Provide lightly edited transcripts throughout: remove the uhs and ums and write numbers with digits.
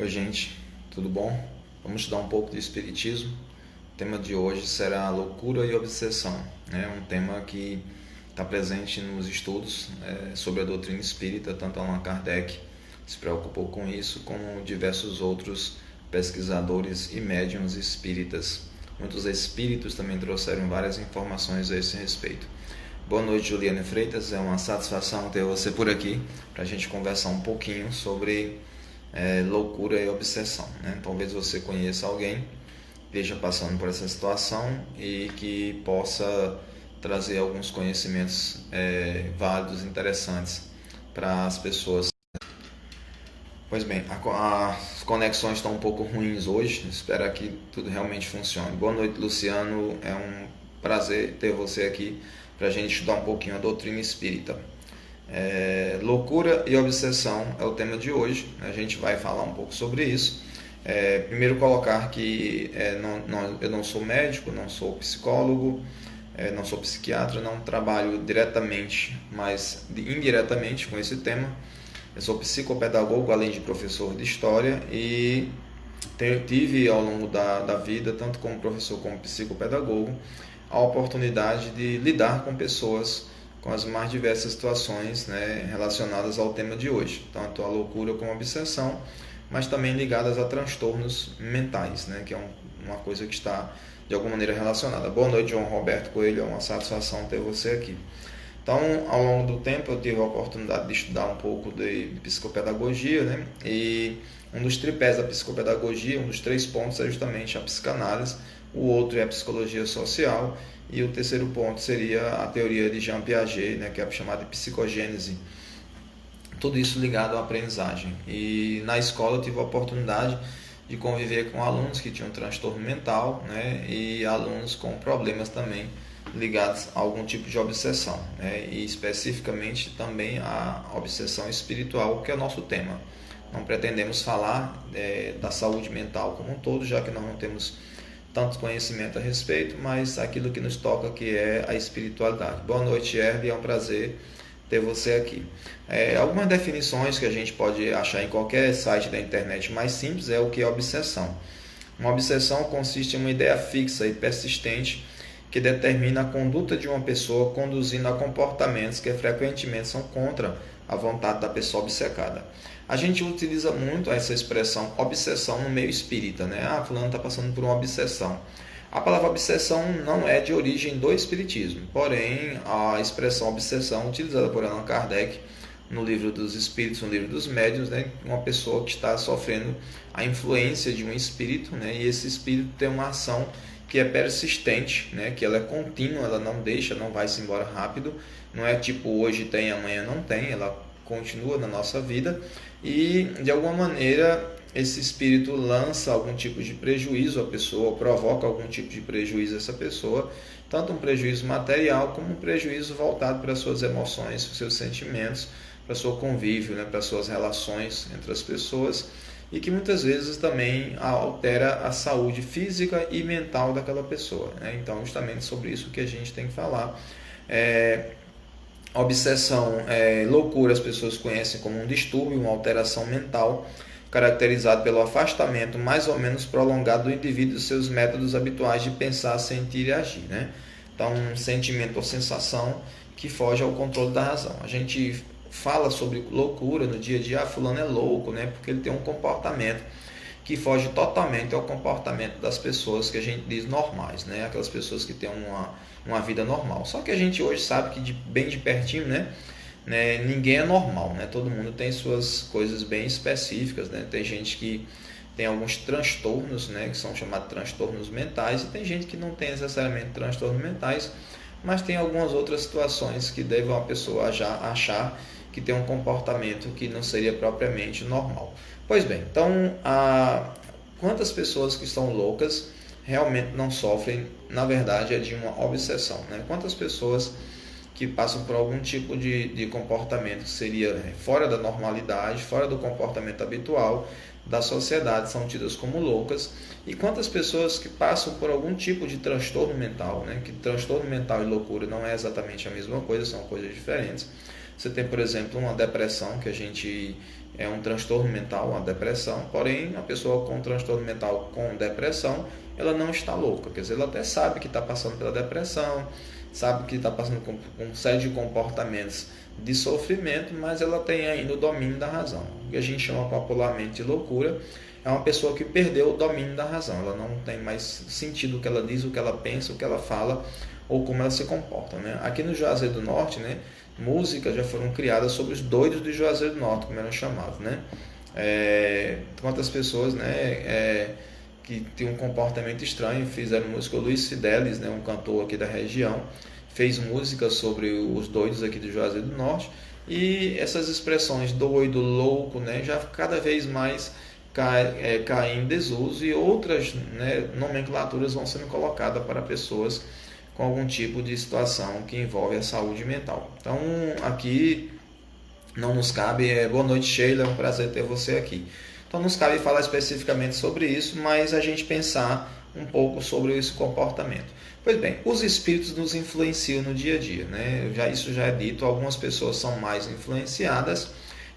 Oi, gente, tudo bom? Vamos estudar um pouco de Espiritismo. O tema de hoje será loucura e obsessão. É um tema que está presente nos estudos sobre a doutrina espírita. Tanto Allan Kardec se preocupou com isso, como diversos outros pesquisadores e médiuns espíritas. Muitos espíritos também trouxeram várias informações a esse respeito. Boa noite, Juliana Freitas. É uma satisfação ter você por aqui para a gente conversar um pouquinho sobre loucura e obsessão, né? Talvez você conheça alguém que esteja passando por essa situação e que possa trazer alguns conhecimentos válidos, interessantes para as pessoas. Pois bem, as conexões estão um pouco ruins hoje, espero que tudo realmente funcione. Boa noite, Luciano, é um prazer ter você aqui para a gente estudar um pouquinho a doutrina espírita. Loucura e obsessão é o tema de hoje. A gente vai falar um pouco sobre isso. Primeiro colocar que eu não sou médico, não sou psicólogo, não sou psiquiatra, não trabalho diretamente, mas indiretamente com esse tema. Eu sou psicopedagogo, além de professor de história, e tive ao longo da vida, tanto como professor como psicopedagogo, a oportunidade de lidar com pessoas com as mais diversas situações, né, relacionadas ao tema de hoje, tanto a loucura como a obsessão, mas também ligadas a transtornos mentais, né, que é uma coisa que está de alguma maneira relacionada. Boa noite, João Roberto Coelho, é uma satisfação ter você aqui. Então, ao longo do tempo, eu tive a oportunidade de estudar um pouco de psicopedagogia, né, e um dos tripés da psicopedagogia, um dos 3 pontos é justamente a psicanálise, o outro é a psicologia social, e o terceiro ponto seria a teoria de Jean Piaget, né, que é chamada de psicogênese. Tudo isso ligado à aprendizagem. E na escola eu tive a oportunidade de conviver com alunos que tinham transtorno mental, né, e alunos com problemas também ligados a algum tipo de obsessão, né, e especificamente também a obsessão espiritual, que é o nosso tema. Não pretendemos falar da saúde mental como um todo, já que nós não temos tanto conhecimento a respeito, mas aquilo que nos toca, que é a espiritualidade. Boa noite, Herve, é um prazer ter você aqui. Algumas definições que a gente pode achar em qualquer site da internet mais simples é o que é obsessão. Uma obsessão consiste em uma ideia fixa e persistente que determina a conduta de uma pessoa, conduzindo a comportamentos que frequentemente são contra a vontade da pessoa obcecada. A gente utiliza muito essa expressão obsessão no meio espírita, né? Fulano está passando por uma obsessão. A palavra obsessão não é de origem do espiritismo, porém a expressão obsessão utilizada por Allan Kardec no livro dos espíritos, no livro dos médiuns, né? Uma pessoa que está sofrendo a influência de um espírito, né? E esse espírito tem uma ação que é persistente, né? Que ela é contínua, ela não deixa, não vai se embora rápido, não é tipo hoje tem, amanhã não tem, ela continua na nossa vida e de alguma maneira esse espírito lança algum tipo de prejuízo à pessoa, provoca algum tipo de prejuízo a essa pessoa, tanto um prejuízo material como um prejuízo voltado para as suas emoções, para os seus sentimentos, para o seu convívio, né? Para as suas relações entre as pessoas, e que muitas vezes também altera a saúde física e mental daquela pessoa, né? Então, justamente sobre isso que a gente tem que falar. Obsessão, loucura, as pessoas conhecem como um distúrbio, uma alteração mental, caracterizado pelo afastamento mais ou menos prolongado do indivíduo dos seus métodos habituais de pensar, sentir e agir, né? Então, um sentimento ou sensação que foge ao controle da razão. A gente fala sobre loucura no dia a dia, fulano é louco, né? Porque ele tem um comportamento que foge totalmente ao comportamento das pessoas que a gente diz normais, né? Aquelas pessoas que têm uma vida normal. Só que a gente hoje sabe que bem de pertinho, né? Ninguém é normal, né? Todo mundo tem suas coisas bem específicas, né? Tem gente que tem alguns transtornos, né? Que são chamados transtornos mentais, e tem gente que não tem necessariamente transtornos mentais, mas tem algumas outras situações que devem a pessoa achar que tem um comportamento que não seria propriamente normal. Pois bem, então, quantas pessoas que estão loucas realmente não sofrem, na verdade, é de uma obsessão, né? Quantas pessoas que passam por algum tipo de comportamento que seria fora da normalidade, fora do comportamento habitual da sociedade, são tidas como loucas, e quantas pessoas que passam por algum tipo de transtorno mental, né? Que transtorno mental e loucura não é exatamente a mesma coisa, são coisas diferentes. Você tem, por exemplo, uma depressão que a gente é um transtorno mental, uma depressão, porém a pessoa com transtorno mental com depressão, ela não está louca, quer dizer, ela até sabe que está passando pela depressão, sabe que está passando com uma série de comportamentos de sofrimento, mas ela tem ainda o domínio da razão. O que a gente chama popularmente de loucura é uma pessoa que perdeu o domínio da razão, ela não tem mais sentido o que ela diz, o que ela pensa, o que ela fala ou como ela se comporta, né? Aqui no Juazeiro do Norte, né, músicas já foram criadas sobre os doidos de Juazeiro do Norte, como eram chamados, né? Quantas pessoas, né, que tinham um comportamento estranho fizeram música. O Luiz Fidelis, né, um cantor aqui da região, fez música sobre os doidos aqui de Juazeiro do Norte, e essas expressões doido, louco, né, já cada vez mais caem em desuso, e outras, né, nomenclaturas vão sendo colocadas para pessoas com algum tipo de situação que envolve a saúde mental. Então, aqui não nos cabe. Boa noite, Sheila, é um prazer ter você aqui. Então, nos cabe falar especificamente sobre isso, mas a gente pensar um pouco sobre esse comportamento. Pois bem, os espíritos nos influenciam no dia a dia, né? Isso já é dito. Algumas pessoas são mais influenciadas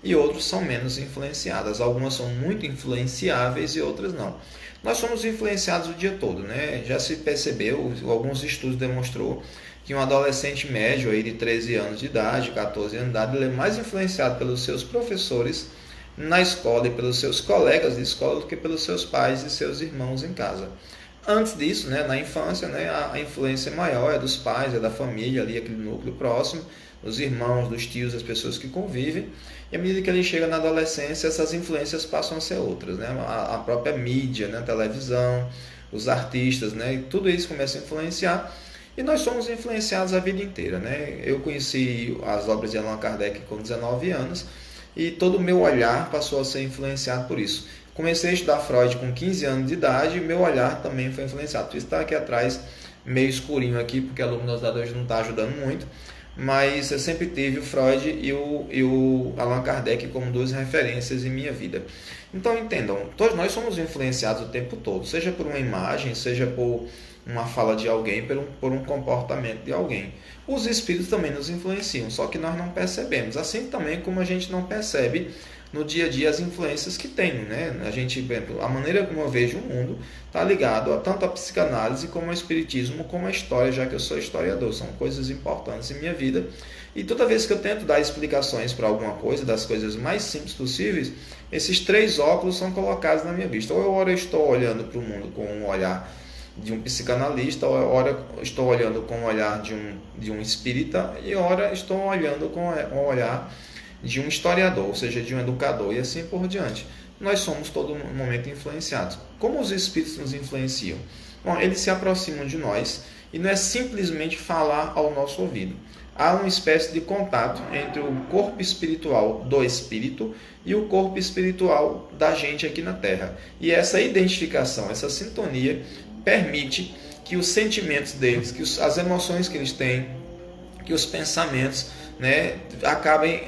e outras são menos influenciadas. Algumas são muito influenciáveis e outras não. Nós somos influenciados o dia todo, né? Já se percebeu, alguns estudos demonstrou que um adolescente médio aí de 13 anos de idade, 14 anos de idade, ele é mais influenciado pelos seus professores na escola e pelos seus colegas de escola do que pelos seus pais e seus irmãos em casa. Antes disso, né, na infância, né, a influência maior é dos pais, é da família, ali, aquele núcleo próximo, dos irmãos, dos tios, das pessoas que convivem. E à medida que ele chega na adolescência, essas influências passam a ser outras, né? A própria mídia, né? A televisão, os artistas, né? E tudo isso começa a influenciar. E nós somos influenciados a vida inteira, né? Eu conheci as obras de Allan Kardec com 19 anos e todo o meu olhar passou a ser influenciado por isso. Comecei a estudar Freud com 15 anos de idade e meu olhar também foi influenciado. Isso está aqui atrás, meio escurinho aqui, porque a luminosidade hoje não está ajudando muito. Mas eu sempre tive o Freud e o Allan Kardec como duas referências em minha vida. Então entendam, todos nós somos influenciados o tempo todo, seja por uma imagem, seja por uma fala de alguém, por um comportamento de alguém. Os espíritos também nos influenciam, só que nós não percebemos, assim também como a gente não percebe no dia a dia as influências que tem, né? A maneira como eu vejo o mundo está ligado tanto à psicanálise como ao espiritismo, como à história, já que eu sou historiador. São coisas importantes em minha vida. E toda vez que eu tento dar explicações para alguma coisa, das coisas mais simples possíveis, esses três óculos são colocados na minha vista. Ou eu estou olhando para o mundo com um olhar de um psicanalista, ora estou olhando com o olhar de um espírita, e ora estou olhando com o olhar de um historiador, ou seja, de um educador, e assim por diante. Nós somos todo momento influenciados. Como os espíritos nos influenciam? Bom, eles se aproximam de nós e não é simplesmente falar ao nosso ouvido. Há uma espécie de contato entre o corpo espiritual do espírito e o corpo espiritual da gente aqui na Terra. E essa identificação, essa sintonia, permite que os sentimentos deles, que as emoções que eles têm, que os pensamentos, né, acabem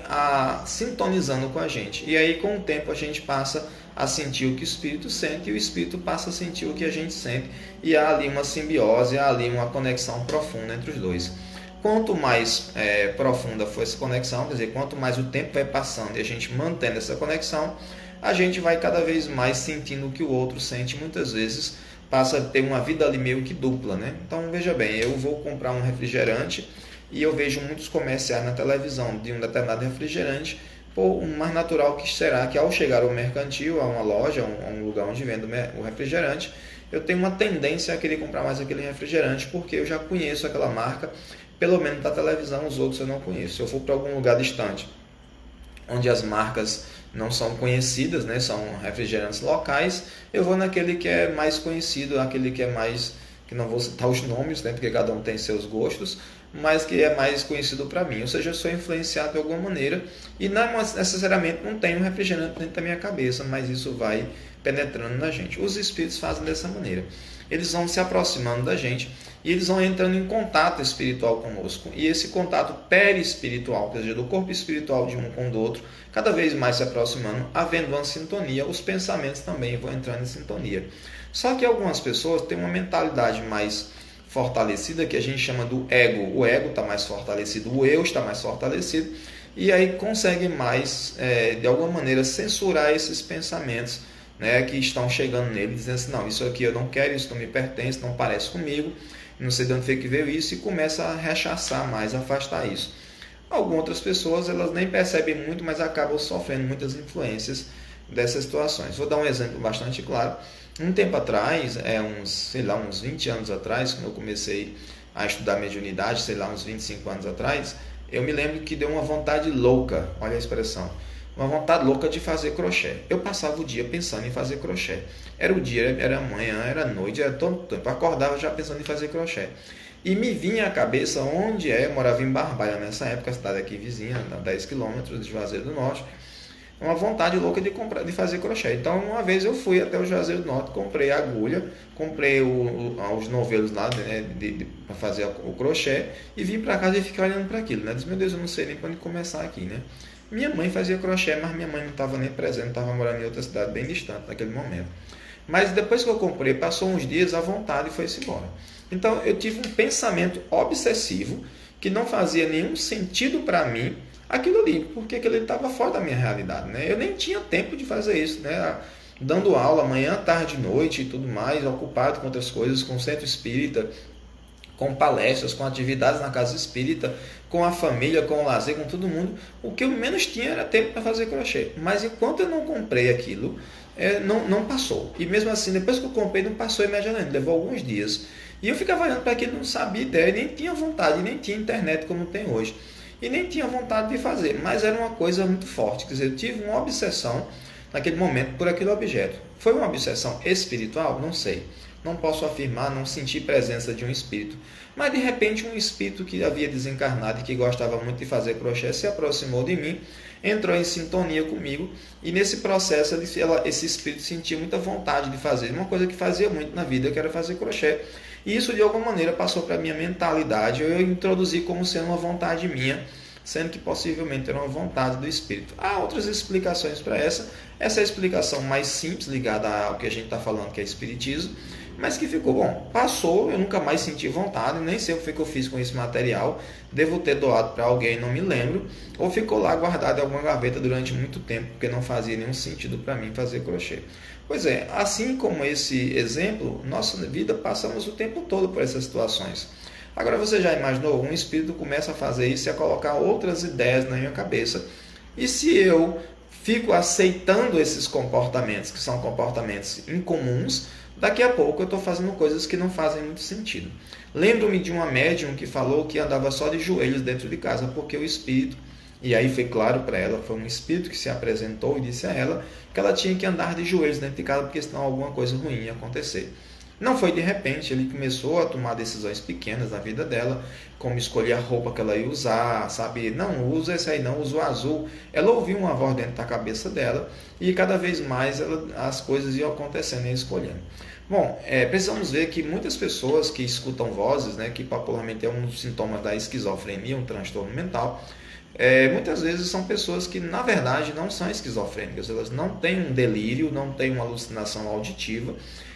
sintonizando com a gente. E aí, com o tempo, a gente passa a sentir o que o espírito sente e o espírito passa a sentir o que a gente sente. E há ali uma simbiose, há ali uma conexão profunda entre os dois. Quanto mais profunda for essa conexão, quer dizer, quanto mais o tempo vai passando e a gente mantendo essa conexão, a gente vai cada vez mais sentindo o que o outro sente. Muitas vezes passa a ter uma vida ali meio que dupla, né? Então, veja bem, eu vou comprar um refrigerante e eu vejo muitos comerciais na televisão de um determinado refrigerante. Pô, o mais natural que será que ao chegar ao mercantil, a uma loja, a um lugar onde vende o refrigerante, eu tenho uma tendência a querer comprar mais aquele refrigerante, porque eu já conheço aquela marca, pelo menos da televisão, os outros eu não conheço. Se eu for para algum lugar distante, onde as marcas não são conhecidas, né, são refrigerantes locais, eu vou naquele que é mais conhecido, aquele que é mais, que não vou citar os nomes, né, porque cada um tem seus gostos, mas que é mais conhecido para mim. Ou seja, eu sou influenciado de alguma maneira e não necessariamente não tenho um refrigerante dentro da minha cabeça, mas isso vai penetrando na gente. Os espíritos fazem dessa maneira. Eles vão se aproximando da gente e eles vão entrando em contato espiritual conosco. E esse contato perispiritual, quer dizer, do corpo espiritual de um com o outro, cada vez mais se aproximando, havendo uma sintonia, os pensamentos também vão entrando em sintonia. Só que algumas pessoas têm uma mentalidade mais fortalecida, que a gente chama do ego. O ego está mais fortalecido, o eu está mais fortalecido, e aí consegue mais, de alguma maneira, censurar esses pensamentos, né, que estão chegando nele, dizendo assim, não, isso aqui eu não quero, isso não me pertence, não parece comigo, não sei de onde foi que veio isso, e começa a rechaçar mais, afastar isso. Algumas outras pessoas, elas nem percebem muito, mas acabam sofrendo muitas influências dessas situações. Vou dar um exemplo bastante claro. Um tempo atrás, uns 20 anos atrás, quando eu comecei a estudar mediunidade, uns 25 anos atrás, eu me lembro que deu uma vontade louca, olha a expressão, uma vontade louca de fazer crochê. Eu passava o dia pensando em fazer crochê. Era o dia, era manhã, era noite, era todo tempo. Eu acordava já pensando em fazer crochê. E me vinha à cabeça onde eu morava em Barbalha nessa época, a cidade aqui vizinha, a 10 quilômetros de Juazeiro do Norte, uma vontade louca de fazer crochê. Então, uma vez eu fui até o Juazeiro do Norte, comprei a agulha, comprei os novelos lá, né, para fazer o crochê, e vim para casa e fiquei olhando para aquilo, né? Disse, meu Deus, eu não sei nem para onde começar aqui, né? Minha mãe fazia crochê, mas minha mãe não estava nem presente, estava morando em outra cidade bem distante naquele momento. Mas depois que eu comprei, passou uns dias, a vontade foi-se embora. Então eu tive um pensamento obsessivo que não fazia nenhum sentido para mim aquilo ali, porque aquilo estava fora da minha realidade, né? Eu nem tinha tempo de fazer isso, né? Dando aula manhã, tarde, noite e tudo mais, ocupado com outras coisas, com o centro espírita, com palestras, com atividades na casa espírita, com a família, com o lazer, com todo mundo. O que eu menos tinha era tempo para fazer crochê. Mas enquanto eu não comprei aquilo, não passou. E mesmo assim, depois que eu comprei, não passou imediatamente, levou alguns dias. E eu ficava olhando para aquilo, não sabia ideia, nem tinha vontade, nem tinha internet como tem hoje. E nem tinha vontade de fazer, mas era uma coisa muito forte. Quer dizer, eu tive uma obsessão naquele momento por aquele objeto. Foi uma obsessão espiritual? Não sei. Não posso afirmar, não senti presença de um espírito. Mas de repente um espírito que havia desencarnado e que gostava muito de fazer crochê se aproximou de mim, entrou em sintonia comigo e nesse processo esse espírito sentia muita vontade de fazer uma coisa que fazia muito na vida, que era fazer crochê. E isso de alguma maneira passou para a minha mentalidade, eu introduzi como sendo uma vontade minha, sendo que possivelmente era uma vontade do espírito. Há outras explicações para essa é a explicação mais simples, ligada ao que a gente está falando, que é espiritismo, mas que ficou bom. Passou, eu nunca mais senti vontade, nem sei o que foi que eu fiz com esse material, devo ter doado para alguém, não me lembro, ou ficou lá guardado em alguma gaveta durante muito tempo, porque não fazia nenhum sentido para mim fazer crochê. Pois é, assim como esse exemplo, nossa vida passamos o tempo todo por essas situações. Agora você já imaginou, um espírito começa a fazer isso e a colocar outras ideias na minha cabeça, e se eu fico aceitando esses comportamentos, que são comportamentos incomuns, daqui a pouco eu estou fazendo coisas que não fazem muito sentido. Lembro-me de uma médium que falou que andava só de joelhos dentro de casa, porque o espírito, e aí foi claro para ela, foi um espírito que se apresentou e disse a ela que ela tinha que andar de joelhos dentro de casa, porque senão alguma coisa ruim ia acontecer. Não foi de repente, ele começou a tomar decisões pequenas na vida dela, como escolher a roupa que ela ia usar, sabe? Não, usa esse aí não, usa o azul. Ela ouviu uma voz dentro da cabeça dela e cada vez mais as coisas iam acontecendo e escolhendo. Bom, precisamos ver que muitas pessoas que escutam vozes, né, que popularmente é um dos sintomas da esquizofrenia, um transtorno mental, muitas vezes são pessoas que na verdade não são esquizofrênicas, elas não têm um delírio, não têm uma alucinação auditiva,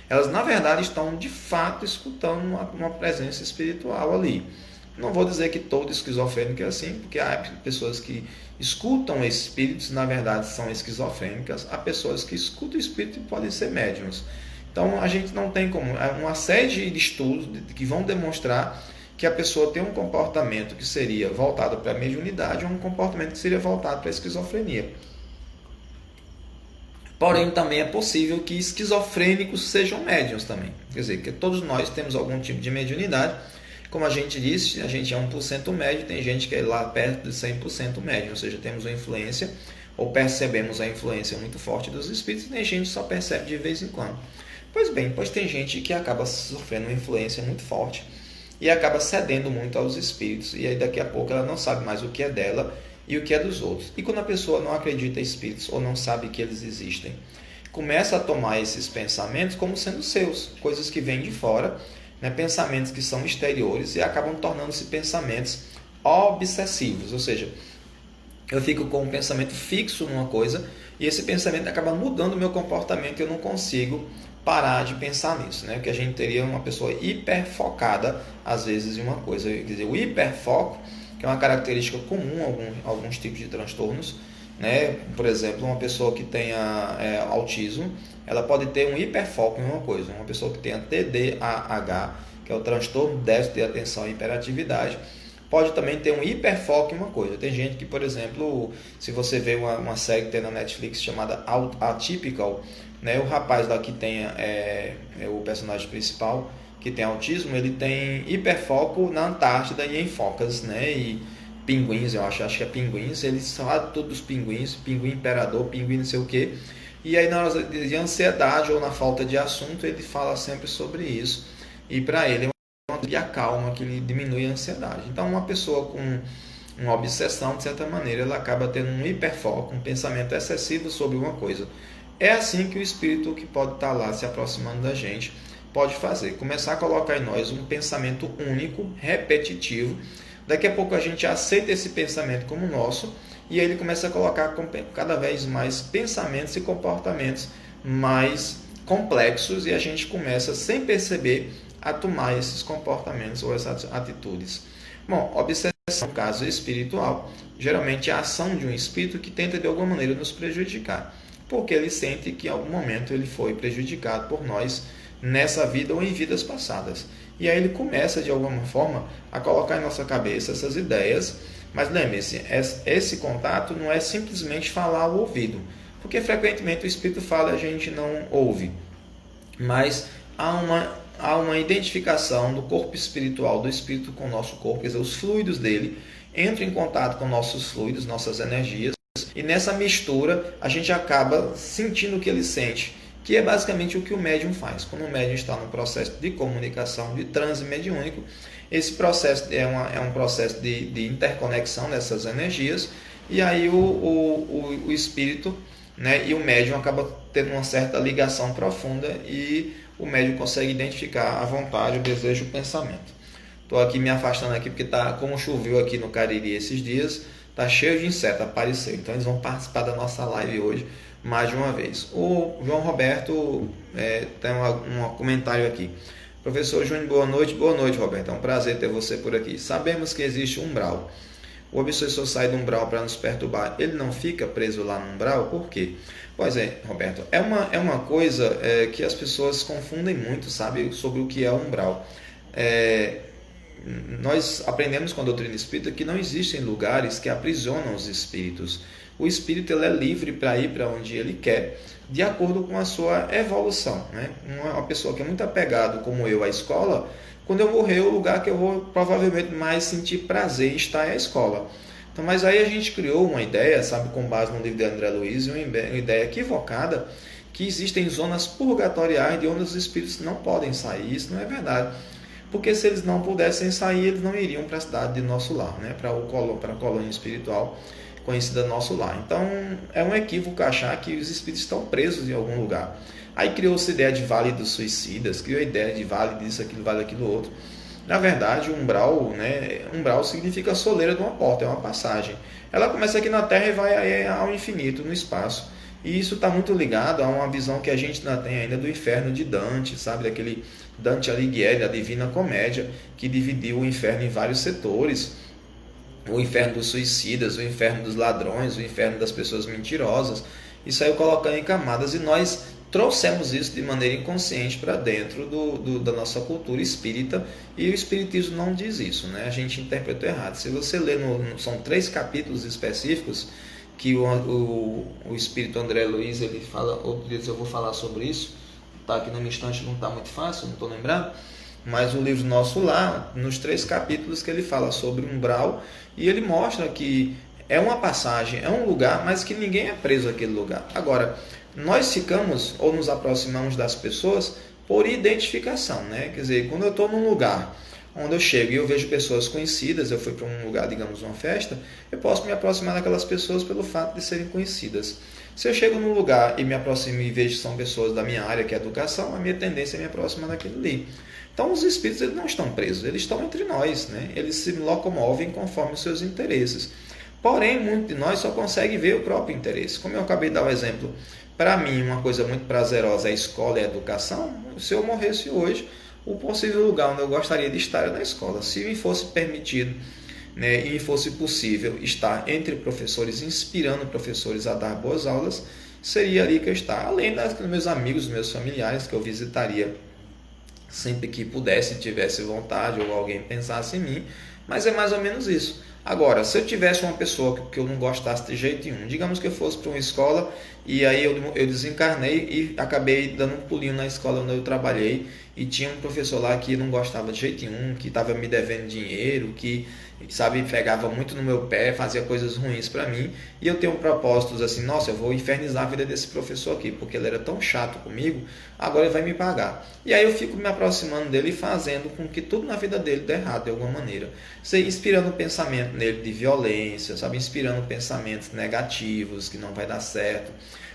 elas na verdade estão de fato escutando uma presença espiritual ali. Não vou dizer que todo esquizofrênico é assim, porque há pessoas que escutam espíritos, na verdade são esquizofrênicas, há pessoas que escutam espíritos e podem ser médiuns. Então a gente não tem como, uma série de estudos que vão demonstrar que a pessoa tem um comportamento que seria voltado para a mediunidade ou um comportamento que seria voltado para a esquizofrenia. Porém, também é possível que esquizofrênicos sejam médiuns também. Quer dizer, que todos nós temos algum tipo de mediunidade. Como a gente disse, a gente é 1% médio, tem gente que é lá perto de 100% médio. Ou seja, temos uma influência, ou percebemos a influência muito forte dos espíritos, e tem gente que só percebe de vez em quando. Pois bem, tem gente que acaba sofrendo uma influência muito forte e acaba cedendo muito aos espíritos. E aí daqui a pouco ela não sabe mais o que é dela e o que é dos outros. E quando a pessoa não acredita em espíritos ou não sabe que eles existem, começa a tomar esses pensamentos como sendo seus, coisas que vêm de fora, né, pensamentos que são exteriores e acabam tornando-se pensamentos obsessivos. Ou seja, eu fico com um pensamento fixo numa coisa e esse pensamento acaba mudando o meu comportamento e eu não consigo parar de pensar nisso, né? Porque a gente teria uma pessoa hiperfocada às vezes em uma coisa. Quer dizer, o hiperfoco que é uma característica comum a alguns tipos de transtornos, né? Por exemplo, uma pessoa que tenha autismo, ela pode ter um hiperfoco em uma coisa. Uma pessoa que tenha TDAH, que é o transtorno de déficit de atenção e hiperatividade, pode também ter um hiperfoco em uma coisa. Tem gente que, por exemplo, se você vê uma série que tem na Netflix chamada Atypical, né? O rapaz lá que tem o personagem principal, que tem autismo, ele tem hiperfoco na Antártida e em focas, né? E pinguins, eu acho que é pinguins, ele sabe tudo dos pinguins, pinguim imperador, pinguim não sei o que. E aí na hora de ansiedade ou na falta de assunto, ele fala sempre sobre isso. E para ele é uma terapia calma que lhe diminui a ansiedade. Então uma pessoa com uma obsessão, de certa maneira, ela acaba tendo um hiperfoco, um pensamento excessivo sobre uma coisa. É assim que o espírito que pode estar lá se aproximando da gente pode fazer, começar a colocar em nós um pensamento único, repetitivo. Daqui a pouco a gente aceita esse pensamento como nosso e aí ele começa a colocar cada vez mais pensamentos e comportamentos mais complexos e a gente começa, sem perceber, a tomar esses comportamentos ou essas atitudes. Bom, obsessão, no caso espiritual, geralmente é a ação de um espírito que tenta de alguma maneira nos prejudicar, porque ele sente que em algum momento ele foi prejudicado por nós nessa vida ou em vidas passadas. E aí ele começa de alguma forma a colocar em nossa cabeça essas ideias, mas lembre-se, esse contato não é simplesmente falar ao ouvido, porque frequentemente o espírito fala e a gente não ouve, mas há uma identificação do corpo espiritual do espírito com o nosso corpo, quer dizer, os fluidos dele entram em contato com nossos fluidos, nossas energias, e nessa mistura a gente acaba sentindo o que ele sente, que é basicamente o que o médium faz. Quando o médium está no processo de comunicação, de transe mediúnico, esse processo é um processo de interconexão dessas energias, e aí o espírito, né, e o médium acaba tendo uma certa ligação profunda e o médium consegue identificar a vontade, o desejo, o pensamento. Estou aqui me afastando aqui porque como choveu aqui no Cariri esses dias, está cheio de insetos, apareceu. Então eles vão participar da nossa live hoje mais de uma vez. O João Roberto tem um comentário aqui. Professor Júnior, boa noite. Boa noite, Roberto. É um prazer ter você por aqui. Sabemos que existe um umbral. O obsessor sai do umbral para nos perturbar. Ele não fica preso lá no umbral? Por quê? Pois é, Roberto. É uma coisa que as pessoas confundem muito, sabe, sobre o que é o umbral. Nós aprendemos com a doutrina espírita que não existem lugares que aprisionam os espíritos. O espírito ele é livre para ir para onde ele quer, de acordo com a sua evolução, né? Uma pessoa que é muito apegada, como eu, à escola, quando eu morrer, o lugar que eu vou provavelmente mais sentir prazer em estar é a escola. Então, mas aí a gente criou uma ideia, sabe, com base no livro de André Luiz, uma ideia equivocada, que existem zonas purgatoriais de onde os espíritos não podem sair. Isso não é verdade. Porque se eles não pudessem sair, eles não iriam para a cidade de nosso lar, né? Para a colônia espiritual conhecida nosso lar. Então é um equívoco achar que os espíritos estão presos em algum lugar. Aí criou-se a ideia de vale dos suicidas, criou a ideia de vale disso, aquilo, vale aquilo outro. Na verdade, o umbral, né? Umbral significa soleira de uma porta, é uma passagem. Ela começa aqui na Terra e vai ao infinito, no espaço. E isso está muito ligado a uma visão que a gente ainda tem ainda do inferno de Dante, sabe? Daquele Dante Alighieri, da Divina Comédia, que dividiu o inferno em vários setores. O inferno dos suicidas, o inferno dos ladrões, o inferno das pessoas mentirosas, e saiu colocando em camadas, e nós trouxemos isso de maneira inconsciente para dentro da nossa cultura espírita, e o espiritismo não diz isso, né? A gente interpretou errado. Se você ler, são 3 capítulos específicos, que o espírito André Luiz, ele fala, outro dia eu vou falar sobre isso, tá aqui na minha estante, não está muito fácil, não estou lembrando, mas o livro nosso lá, nos 3 capítulos que ele fala sobre o umbral, e ele mostra que é uma passagem, é um lugar, mas que ninguém é preso àquele lugar. Agora, nós ficamos ou nos aproximamos das pessoas por identificação, né? Quer dizer, quando eu estou num lugar onde eu chego e eu vejo pessoas conhecidas, eu fui para um lugar, digamos, uma festa, eu posso me aproximar daquelas pessoas pelo fato de serem conhecidas. Se eu chego num lugar e me aproximo e vejo que são pessoas da minha área, que é a educação, a minha tendência é me aproximar daquilo ali. Então, os espíritos eles não estão presos, eles estão entre nós, né? Eles se locomovem conforme os seus interesses. Porém, muitos de nós só conseguem ver o próprio interesse. Como eu acabei de dar o exemplo, para mim, uma coisa muito prazerosa é a escola e a educação. Se eu morresse hoje, o possível lugar onde eu gostaria de estar é na escola. Se me fosse permitido né, e fosse possível estar entre professores, inspirando professores a dar boas aulas, seria ali que eu estar. Além dos meus amigos, dos meus familiares, que eu visitaria sempre que pudesse, tivesse vontade, ou alguém pensasse em mim, mas é mais ou menos isso. Agora, se eu tivesse uma pessoa que eu não gostasse de jeito nenhum, digamos que eu fosse para uma escola e aí eu desencarnei e acabei dando um pulinho na escola onde eu trabalhei e tinha um professor lá que não gostava de jeito nenhum, que estava me devendo dinheiro, que, sabe, pegava muito no meu pé, fazia coisas ruins para mim, e eu tenho propósitos assim, nossa, eu vou infernizar a vida desse professor aqui, porque ele era tão chato comigo, agora ele vai me pagar. E aí eu fico me aproximando dele e fazendo com que tudo na vida dele dê errado de alguma maneira. Você inspirando o pensamento nele de violência, sabe, inspirando pensamentos negativos, que não vai dar certo,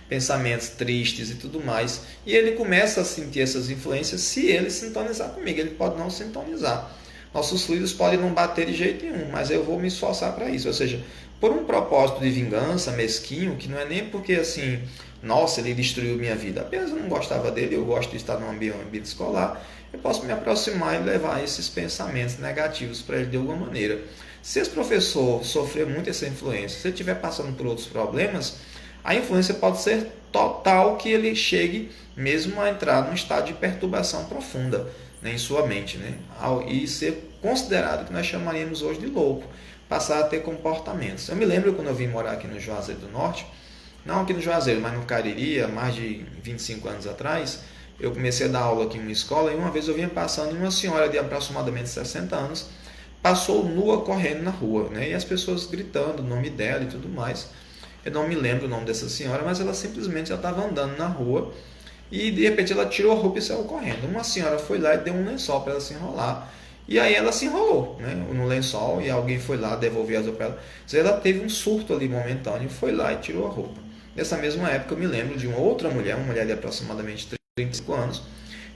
pensamentos tristes e tudo mais. E ele começa a sentir essas influências se ele sintonizar comigo. Ele pode não sintonizar. Nossos fluidos podem não bater de jeito nenhum, mas eu vou me esforçar para isso. Ou seja, por um propósito de vingança mesquinho, que não é nem porque assim, nossa, ele destruiu minha vida. Apenas eu não gostava dele, eu gosto de estar num ambiente escolar, eu posso me aproximar e levar esses pensamentos negativos para ele de alguma maneira. Se esse professor sofreu muito essa influência, se ele estiver passando por outros problemas, a influência pode ser total que ele chegue mesmo a entrar num estado de perturbação profunda, né, em sua mente, né, e ser considerado que nós chamaríamos hoje de louco, passar a ter comportamentos. Eu me lembro quando eu vim morar aqui no Juazeiro do Norte, não aqui no Juazeiro, mas no Cariri, há mais de 25 anos atrás, eu comecei a dar aula aqui em uma escola e uma vez eu vinha passando e uma senhora de aproximadamente 60 anos passou nua correndo na rua, né, e as pessoas gritando o nome dela e tudo mais. Eu não me lembro o nome dessa senhora, mas ela simplesmente estava andando na rua e de repente ela tirou a roupa e saiu correndo. Uma senhora foi lá e deu um lençol para ela se enrolar. E aí ela se enrolou, né, no lençol, e alguém foi lá devolver as roupas para ela. Então ela teve um surto ali momentâneo, foi lá e tirou a roupa. Nessa mesma época eu me lembro de uma outra mulher, uma mulher de aproximadamente 35 anos,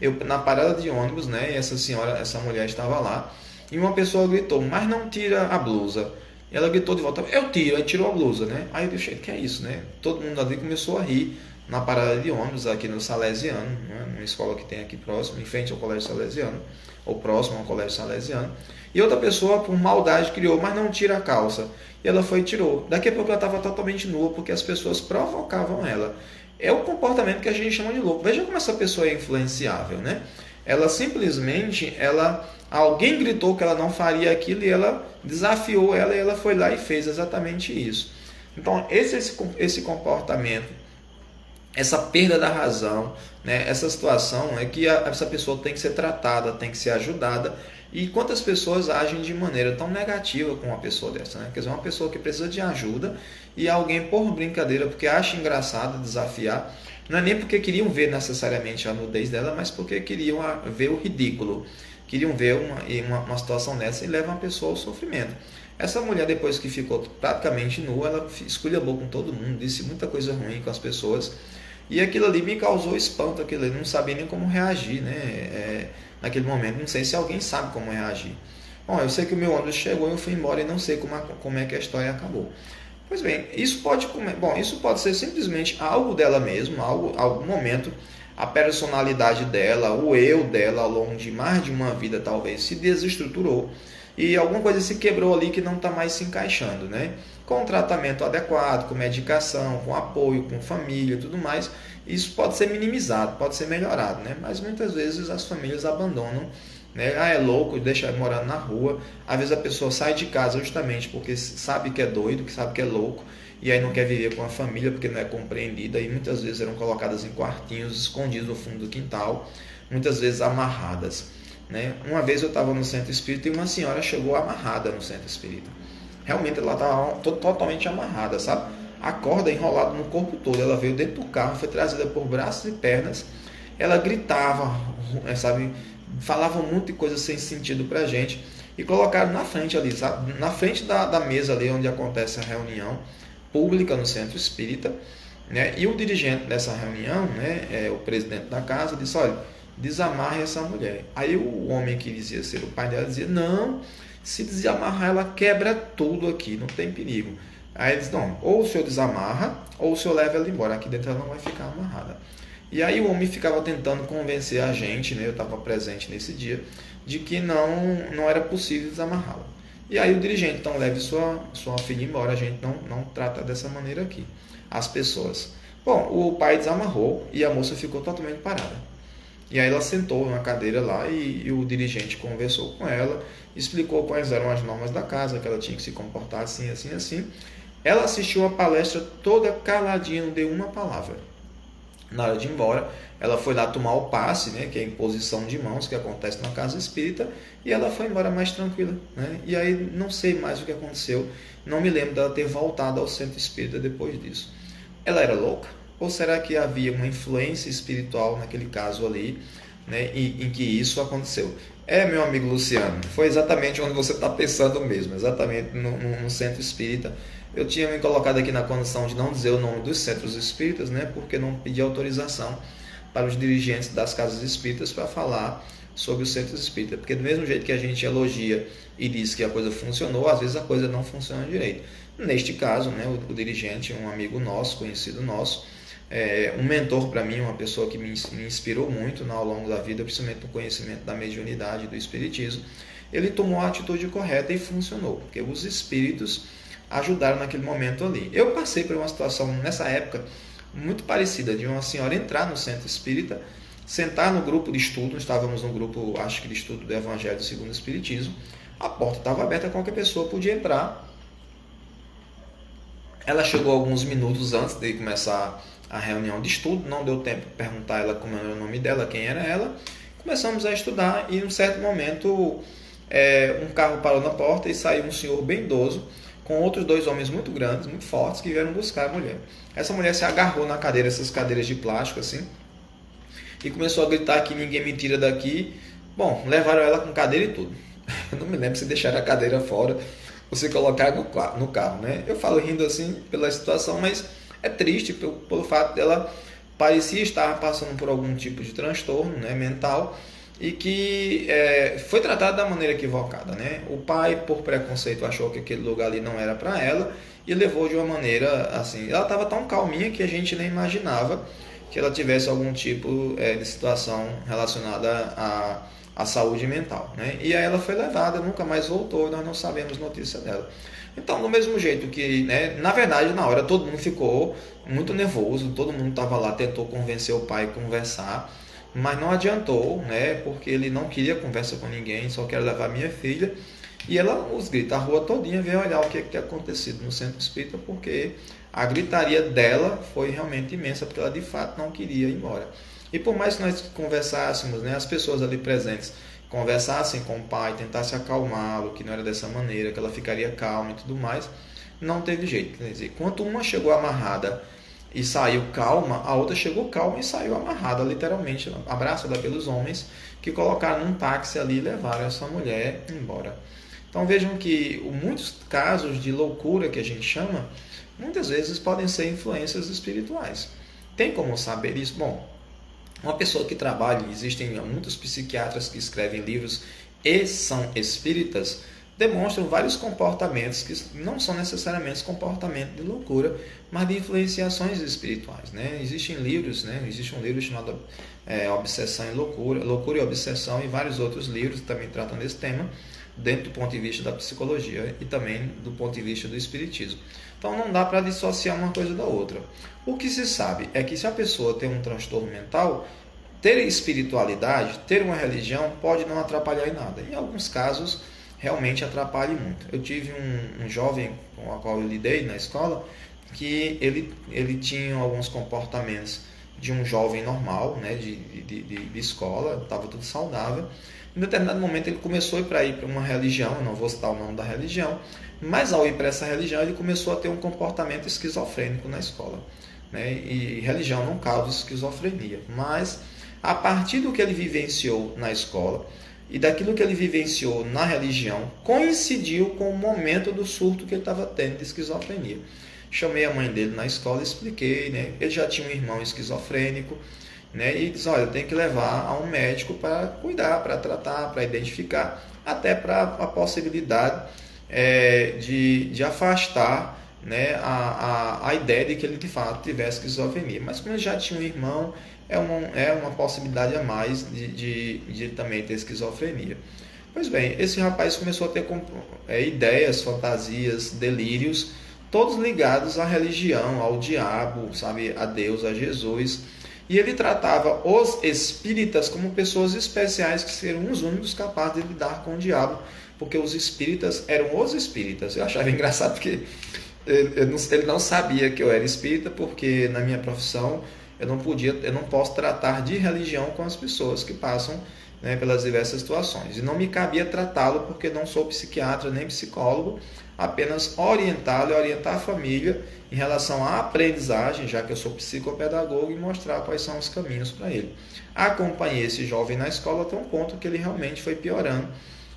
eu na parada de ônibus, né, e essa mulher estava lá, e uma pessoa gritou, mas não tira a blusa. Ela gritou de volta, eu tiro, aí tirou a blusa, né? Aí eu disse, que é isso, né? Todo mundo ali começou a rir na parada de ônibus aqui no Salesiano, né? Numa escola que tem aqui próximo, em frente ao Colégio Salesiano, ou próximo ao Colégio Salesiano. E outra pessoa, por maldade, criou, mas não tira a calça. E ela foi e tirou. Daqui a pouco ela estava totalmente nua, porque as pessoas provocavam ela. É o comportamento que a gente chama de louco. Veja como essa pessoa é influenciável, né? Ela simplesmente, alguém gritou que ela não faria aquilo e ela desafiou ela e ela foi lá e fez exatamente isso. Então, esse comportamento, essa perda da razão, né, essa situação é que essa pessoa tem que ser tratada, tem que ser ajudada. E quantas pessoas agem de maneira tão negativa com uma pessoa dessa, né? Quer dizer, uma pessoa que precisa de ajuda e alguém por brincadeira, porque acha engraçado desafiar, não é nem porque queriam ver necessariamente a nudez dela, mas porque queriam ver o ridículo, queriam ver uma situação dessa e levam a pessoa ao sofrimento. Essa mulher, depois que ficou praticamente nua, ela esculhambou com todo mundo, disse muita coisa ruim com as pessoas, e aquilo ali me causou espanto, aquilo ali, não sabia nem como reagir, né? Naquele momento, não sei se alguém sabe como reagir. Bom, eu sei que o meu ônibus chegou e eu fui embora e não sei como é que a história acabou. Pois bem, isso pode ser simplesmente algo dela mesma, algum momento, a personalidade dela, o eu dela ao longo de mais de uma vida talvez se desestruturou e alguma coisa se quebrou ali que não está mais se encaixando, né? Com tratamento adequado, com medicação, com apoio, com família e tudo mais, isso pode ser minimizado, pode ser melhorado, né? Mas muitas vezes as famílias abandonam, né? É louco, deixa morando na rua. Às vezes a pessoa sai de casa justamente porque sabe que é doido, que sabe que é louco, e aí não quer viver com a família porque não é compreendida, e muitas vezes eram colocadas em quartinhos escondidos no fundo do quintal, muitas vezes amarradas, né? Uma vez eu estava no centro espírita e uma senhora chegou amarrada no centro espírita. Realmente ela estava totalmente amarrada, sabe? A corda enrolada no corpo todo. Ela veio dentro do carro, foi trazida por braços e pernas. Ela gritava, sabe? Falava um monte de coisa sem sentido pra gente. E colocaram na frente ali, sabe? Na frente da mesa ali onde acontece a reunião pública no centro espírita, né? E o dirigente dessa reunião, né? O presidente da casa, disse, olha, desamarre essa mulher. Aí o homem que dizia ser o pai dela dizia, não, se desamarrar ela quebra tudo aqui, não tem perigo. Aí ele disse, não, ou o senhor desamarra, ou o senhor leva ela embora, aqui dentro ela não vai ficar amarrada. E aí o homem ficava tentando convencer a gente, né, eu estava presente nesse dia, de que não era possível desamarrá-la. E aí o dirigente, então leve sua filha embora, a gente não trata dessa maneira aqui, as pessoas. Bom, o pai desamarrou e a moça ficou totalmente parada. E aí ela sentou na cadeira lá e o dirigente conversou com ela, explicou quais eram as normas da casa, que ela tinha que se comportar assim, assim, assim. Ela assistiu a palestra toda caladinha, não deu uma palavra. Na hora de ir embora, ela foi lá tomar o passe, né, que é a imposição de mãos que acontece na casa espírita, e ela foi embora mais tranquila, né? E aí não sei mais o que aconteceu, não me lembro dela ter voltado ao centro espírita depois disso. Ela era louca? Ou será que havia uma influência espiritual naquele caso ali, né, em que isso aconteceu? Meu amigo Luciano, foi exatamente onde você está pensando mesmo, exatamente no centro espírita. Eu tinha me colocado aqui na condição de não dizer o nome dos centros espíritas, né, porque não pedi autorização para os dirigentes das casas espíritas para falar sobre o centro espírita, porque do mesmo jeito que a gente elogia e diz que a coisa funcionou, às vezes a coisa não funciona direito. Neste caso, né, o dirigente, um amigo nosso, conhecido nosso, um mentor para mim, uma pessoa que me inspirou muito ao longo da vida, principalmente no conhecimento da mediunidade e do espiritismo, ele tomou a atitude correta e funcionou, porque os espíritos ajudaram naquele momento ali. Eu passei por uma situação nessa época muito parecida, de uma senhora entrar no centro espírita, sentar no grupo de estudo, estávamos no grupo, acho que de estudo do Evangelho segundo o Espiritismo, a porta estava aberta, qualquer pessoa podia entrar. Ela chegou alguns minutos antes de começar a reunião de estudo, não deu tempo de perguntar a ela como era o nome dela, quem era ela. Começamos a estudar e em um certo momento um carro parou na porta e saiu um senhor bem idoso com outros dois homens muito grandes, muito fortes, que vieram buscar a mulher. Essa mulher se agarrou na cadeira, essas cadeiras de plástico assim, e começou a gritar que ninguém me tira daqui. Bom, levaram ela com cadeira e tudo. Eu não me lembro se deixaram a cadeira fora ou se colocaram no carro, né? Eu falo rindo assim pela situação, mas é triste pelo fato dela parecia estar passando por algum tipo de transtorno, né, mental, e que foi tratada da maneira equivocada, né? O pai, por preconceito, achou que aquele lugar ali não era para ela e levou de uma maneira assim. Ela estava tão calminha que a gente nem imaginava que ela tivesse algum tipo de situação relacionada à saúde mental, né? E aí ela foi levada, nunca mais voltou, nós não sabemos notícia dela. Então, do mesmo jeito que, né, na verdade, na hora todo mundo ficou muito nervoso, todo mundo estava lá, tentou convencer o pai a conversar, mas não adiantou, né, porque ele não queria conversa com ninguém, só queria levar minha filha. E ela os grita a rua todinha, veio olhar o que tinha acontecido no centro espírita, porque a gritaria dela foi realmente imensa, porque ela de fato não queria ir embora. E por mais que nós conversássemos, né, as pessoas ali presentes conversassem com o pai, tentassem acalmá-lo, que não era dessa maneira, que ela ficaria calma e tudo mais, não teve jeito. Quer dizer, quando uma chegou amarrada e saiu calma, a outra chegou calma e saiu amarrada, literalmente, abraçada pelos homens, que colocaram num táxi ali e levaram essa mulher embora. Então vejam que muitos casos de loucura que a gente chama, muitas vezes podem ser influências espirituais. Tem como saber isso? Bom, uma pessoa que trabalha, existem muitos psiquiatras que escrevem livros e são espíritas, demonstram vários comportamentos que não são necessariamente comportamento de loucura, mas de influenciações espirituais, né? Existem livros, né? Existe um livro chamado Obsessão e Loucura, Loucura e Obsessão, e vários outros livros que também tratam desse tema, dentro do ponto de vista da psicologia e também do ponto de vista do espiritismo. Então não dá para dissociar uma coisa da outra. O que se sabe é que se a pessoa tem um transtorno mental, ter espiritualidade, ter uma religião, pode não atrapalhar em nada. Em alguns casos, realmente atrapalha muito. Eu tive um jovem com o qual eu lidei na escola, que ele tinha alguns comportamentos de um jovem normal, né, de escola, estava tudo saudável. Em determinado momento ele começou a ir para uma religião, eu não vou citar o nome da religião, mas ao ir para essa religião ele começou a ter um comportamento esquizofrênico na escola, né? E religião não causa esquizofrenia, mas a partir do que ele vivenciou na escola e daquilo que ele vivenciou na religião, coincidiu com o momento do surto que ele estava tendo de esquizofrenia. Chamei a mãe dele na escola e expliquei, né? Ele já tinha um irmão esquizofrênico, né? E disse, olha, tem que levar a um médico para cuidar, para tratar, para identificar, até para a possibilidade de afastar, né, a ideia de que ele de fato tivesse esquizofrenia. Mas como ele já tinha um irmão, é uma possibilidade a mais de também ter esquizofrenia. Pois bem, esse rapaz começou a ter ideias, fantasias, delírios, todos ligados à religião, ao diabo, sabe, a Deus, a Jesus. E ele tratava os espíritas como pessoas especiais que seriam os únicos capazes de lidar com o diabo, porque os espíritas eram os espíritas. Eu achava engraçado porque ele não sabia que eu era espírita, porque na minha profissão eu não posso tratar de religião com as pessoas que passam, né, pelas diversas situações. E não me cabia tratá-lo porque não sou psiquiatra nem psicólogo, apenas orientá-lo e orientar a família em relação à aprendizagem, já que eu sou psicopedagogo, e mostrar quais são os caminhos para ele. Acompanhei esse jovem na escola até um ponto que ele realmente foi piorando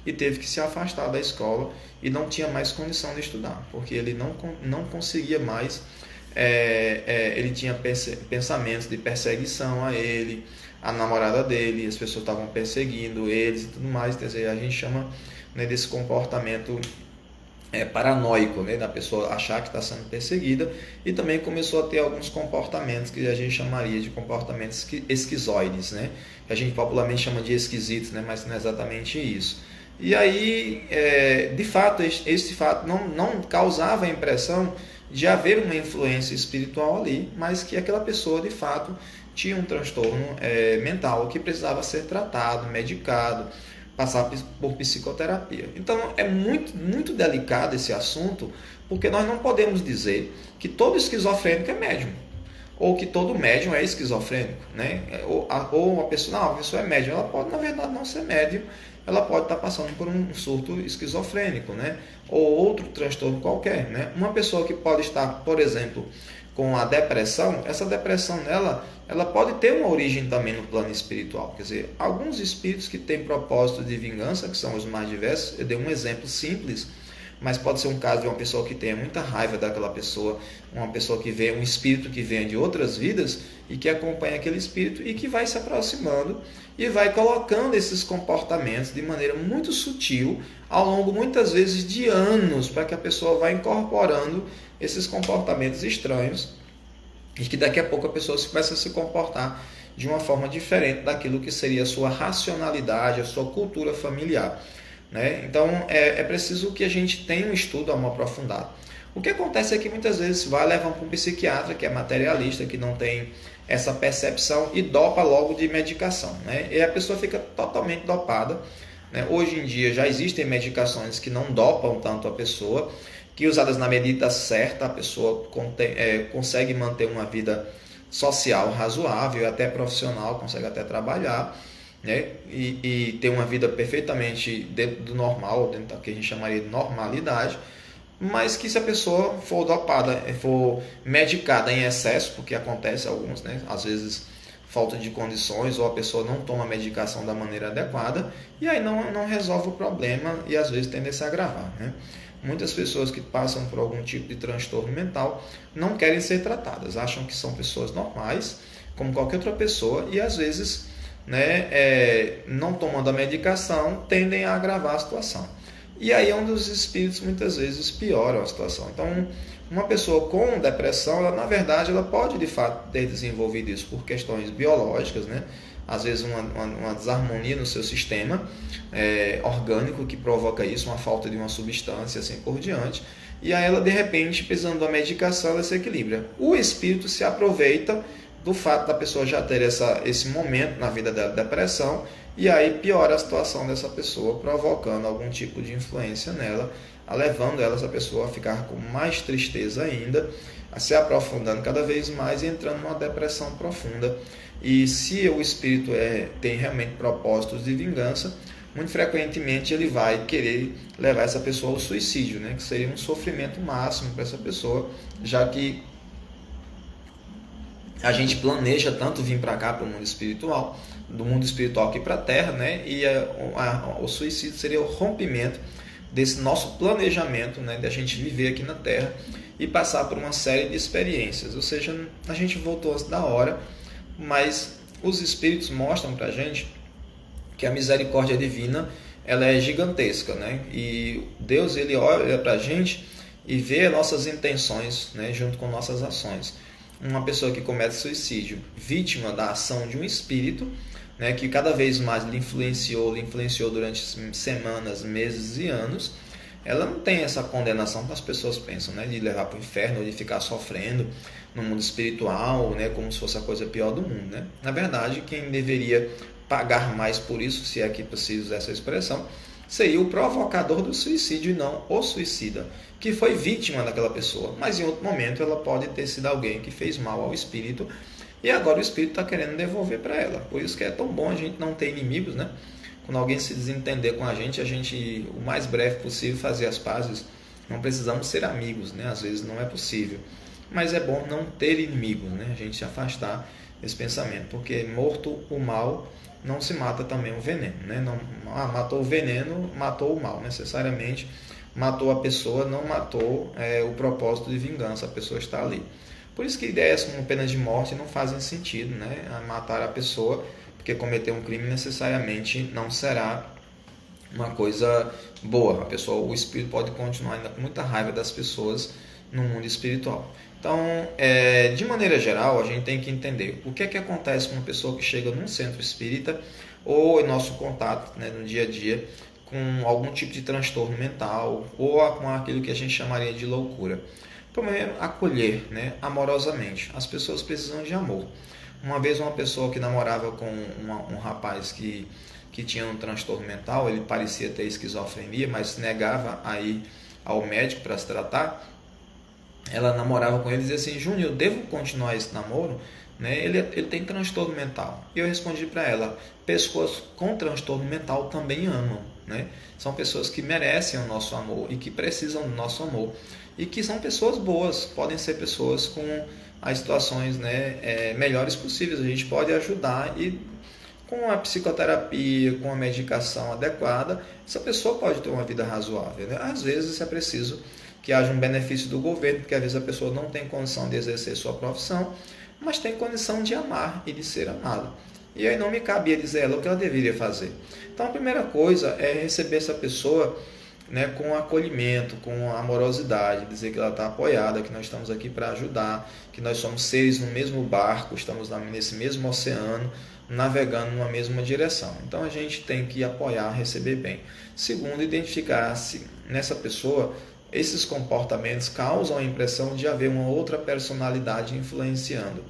e teve que se afastar da escola e não tinha mais condição de estudar, porque ele não conseguia mais, ele tinha pensamentos de perseguição a ele, a namorada dele, as pessoas estavam perseguindo eles e tudo mais. Quer dizer, a gente chama, né, desse comportamento paranoico, né, da pessoa achar que está sendo perseguida, e também começou a ter alguns comportamentos que a gente chamaria de comportamentos esquizoides, né, que a gente popularmente chama de esquisitos, né, mas não é exatamente isso. E aí, de fato, esse fato não causava a impressão de haver uma influência espiritual ali, mas que aquela pessoa, de fato, tinha um transtorno mental que precisava ser tratado, medicado, passar por psicoterapia. Então, é muito, muito delicado esse assunto, porque nós não podemos dizer que todo esquizofrênico é médium, ou que todo médium é esquizofrênico, né? Ou a pessoa é médium, ela pode, na verdade, não ser médium, ela pode estar passando por um surto esquizofrênico, né? Ou outro transtorno qualquer, né? Uma pessoa que pode estar, por exemplo, com a depressão, essa depressão nela, ela pode ter uma origem também no plano espiritual. Quer dizer, alguns espíritos que têm propósito de vingança, que são os mais diversos, eu dei um exemplo simples, mas pode ser um caso de uma pessoa que tenha muita raiva daquela pessoa, uma pessoa que vê um espírito que vem de outras vidas e que acompanha aquele espírito e que vai se aproximando e vai colocando esses comportamentos de maneira muito sutil, ao longo muitas vezes de anos, para que a pessoa vá incorporando esses comportamentos estranhos e que daqui a pouco a pessoa começa a se comportar de uma forma diferente daquilo que seria a sua racionalidade, a sua cultura familiar, né? Então é preciso que a gente tenha um estudo aprofundado. O que acontece é que muitas vezes levam para um psiquiatra que é materialista, que não tem essa percepção e dopa logo de medicação, né? E a pessoa fica totalmente dopada, né? Hoje em dia já existem medicações que não dopam tanto a pessoa, que usadas na medida certa a pessoa consegue manter uma vida social razoável, até profissional, consegue até trabalhar, né? E ter uma vida perfeitamente dentro do normal, dentro do que a gente chamaria de normalidade, mas que se a pessoa for dopada, for medicada em excesso, porque acontece alguns, né? Às vezes falta de condições ou a pessoa não toma a medicação da maneira adequada, e aí não resolve o problema e às vezes tende a se agravar, né? Muitas pessoas que passam por algum tipo de transtorno mental não querem ser tratadas, acham que são pessoas normais, como qualquer outra pessoa, e às vezes, né, não tomando a medicação, tendem a agravar a situação. E aí é onde os espíritos muitas vezes pioram a situação. Então, uma pessoa com depressão, ela, na verdade, ela pode de fato ter desenvolvido isso por questões biológicas, né? Às vezes uma desarmonia no seu sistema orgânico que provoca isso, uma falta de uma substância, assim por diante. E aí ela, de repente, precisando da medicação, ela se equilibra. O espírito se aproveita do fato da pessoa já ter esse momento na vida da depressão, e aí piora a situação dessa pessoa, provocando algum tipo de influência nela, levando essa pessoa a ficar com mais tristeza ainda, a se aprofundando cada vez mais e entrando numa depressão profunda. E se o espírito tem realmente propósitos de vingança, muito frequentemente ele vai querer levar essa pessoa ao suicídio, né? Que seria um sofrimento máximo para essa pessoa, já que a gente planeja tanto vir para cá, para o mundo espiritual, do mundo espiritual aqui para a Terra, né? E o suicídio seria o rompimento desse nosso planejamento, né? De a gente viver aqui na Terra e passar por uma série de experiências. Ou seja, a gente voltou antes da hora, mas os espíritos mostram para a gente que a misericórdia divina ela é gigantesca, né? E Deus ele olha para a gente e vê nossas intenções, né? Junto com nossas ações. uma pessoa que comete suicídio, vítima da ação de um espírito, né, que cada vez mais lhe influenciou durante semanas, meses e anos, ela não tem essa condenação que as pessoas pensam, né, de levar para o inferno, ou de ficar sofrendo no mundo espiritual, né, como se fosse a coisa pior do mundo, né? Na verdade, quem deveria pagar mais por isso, se é que precisa usar essa expressão, seria o provocador do suicídio e não o suicida, que foi vítima daquela pessoa. Mas em outro momento ela pode ter sido alguém que fez mal ao espírito e agora o espírito está querendo devolver para ela. Por isso que é tão bom a gente não ter inimigos, né? Quando alguém se desentender com a gente, o mais breve possível, fazer as pazes. Não precisamos ser amigos, né? Às vezes não é possível. Mas é bom não ter inimigos, né? A gente se afastar desse pensamento. Porque morto o mal, não se mata também o veneno, né? Não, matou o veneno, matou o mal. Necessariamente matou a pessoa, não matou o propósito de vingança. A pessoa está ali. Por isso que ideias como pena de morte não fazem sentido, né? Matar a pessoa porque cometer um crime necessariamente não será uma coisa boa. O espírito pode continuar ainda com muita raiva das pessoas no mundo espiritual. Então, de maneira geral, a gente tem que entender o que é que acontece com uma pessoa que chega num centro espírita ou em nosso contato, né, no dia a dia com algum tipo de transtorno mental ou com aquilo que a gente chamaria de loucura. Primeiro, acolher, né, amorosamente. As pessoas precisam de amor. Uma vez uma pessoa que namorava com um rapaz que tinha um transtorno mental, ele parecia ter esquizofrenia, mas negava a ir ao médico para se tratar. Ela namorava com ele e dizia assim: Júnior, eu devo continuar esse namoro? Né? Ele tem transtorno mental. E eu respondi para ela: pessoas com transtorno mental também amam. Né? São pessoas que merecem o nosso amor e que precisam do nosso amor. E que são pessoas boas, podem ser pessoas com as situações, né, melhores possíveis. A gente pode ajudar e com a psicoterapia, com a medicação adequada, essa pessoa pode ter uma vida razoável. Né? Às vezes é preciso que haja um benefício do governo, porque às vezes a pessoa não tem condição de exercer sua profissão, mas tem condição de amar e de ser amada. E aí não me cabia dizer a ela o que ela deveria fazer. Então a primeira coisa é receber essa pessoa, né, com acolhimento, com amorosidade, dizer que ela está apoiada, que nós estamos aqui para ajudar, que nós somos seres no mesmo barco, estamos nesse mesmo oceano, navegando numa mesma direção. Então a gente tem que apoiar, receber bem. Segundo, identificar se nessa pessoa esses comportamentos causam a impressão de haver uma outra personalidade influenciando.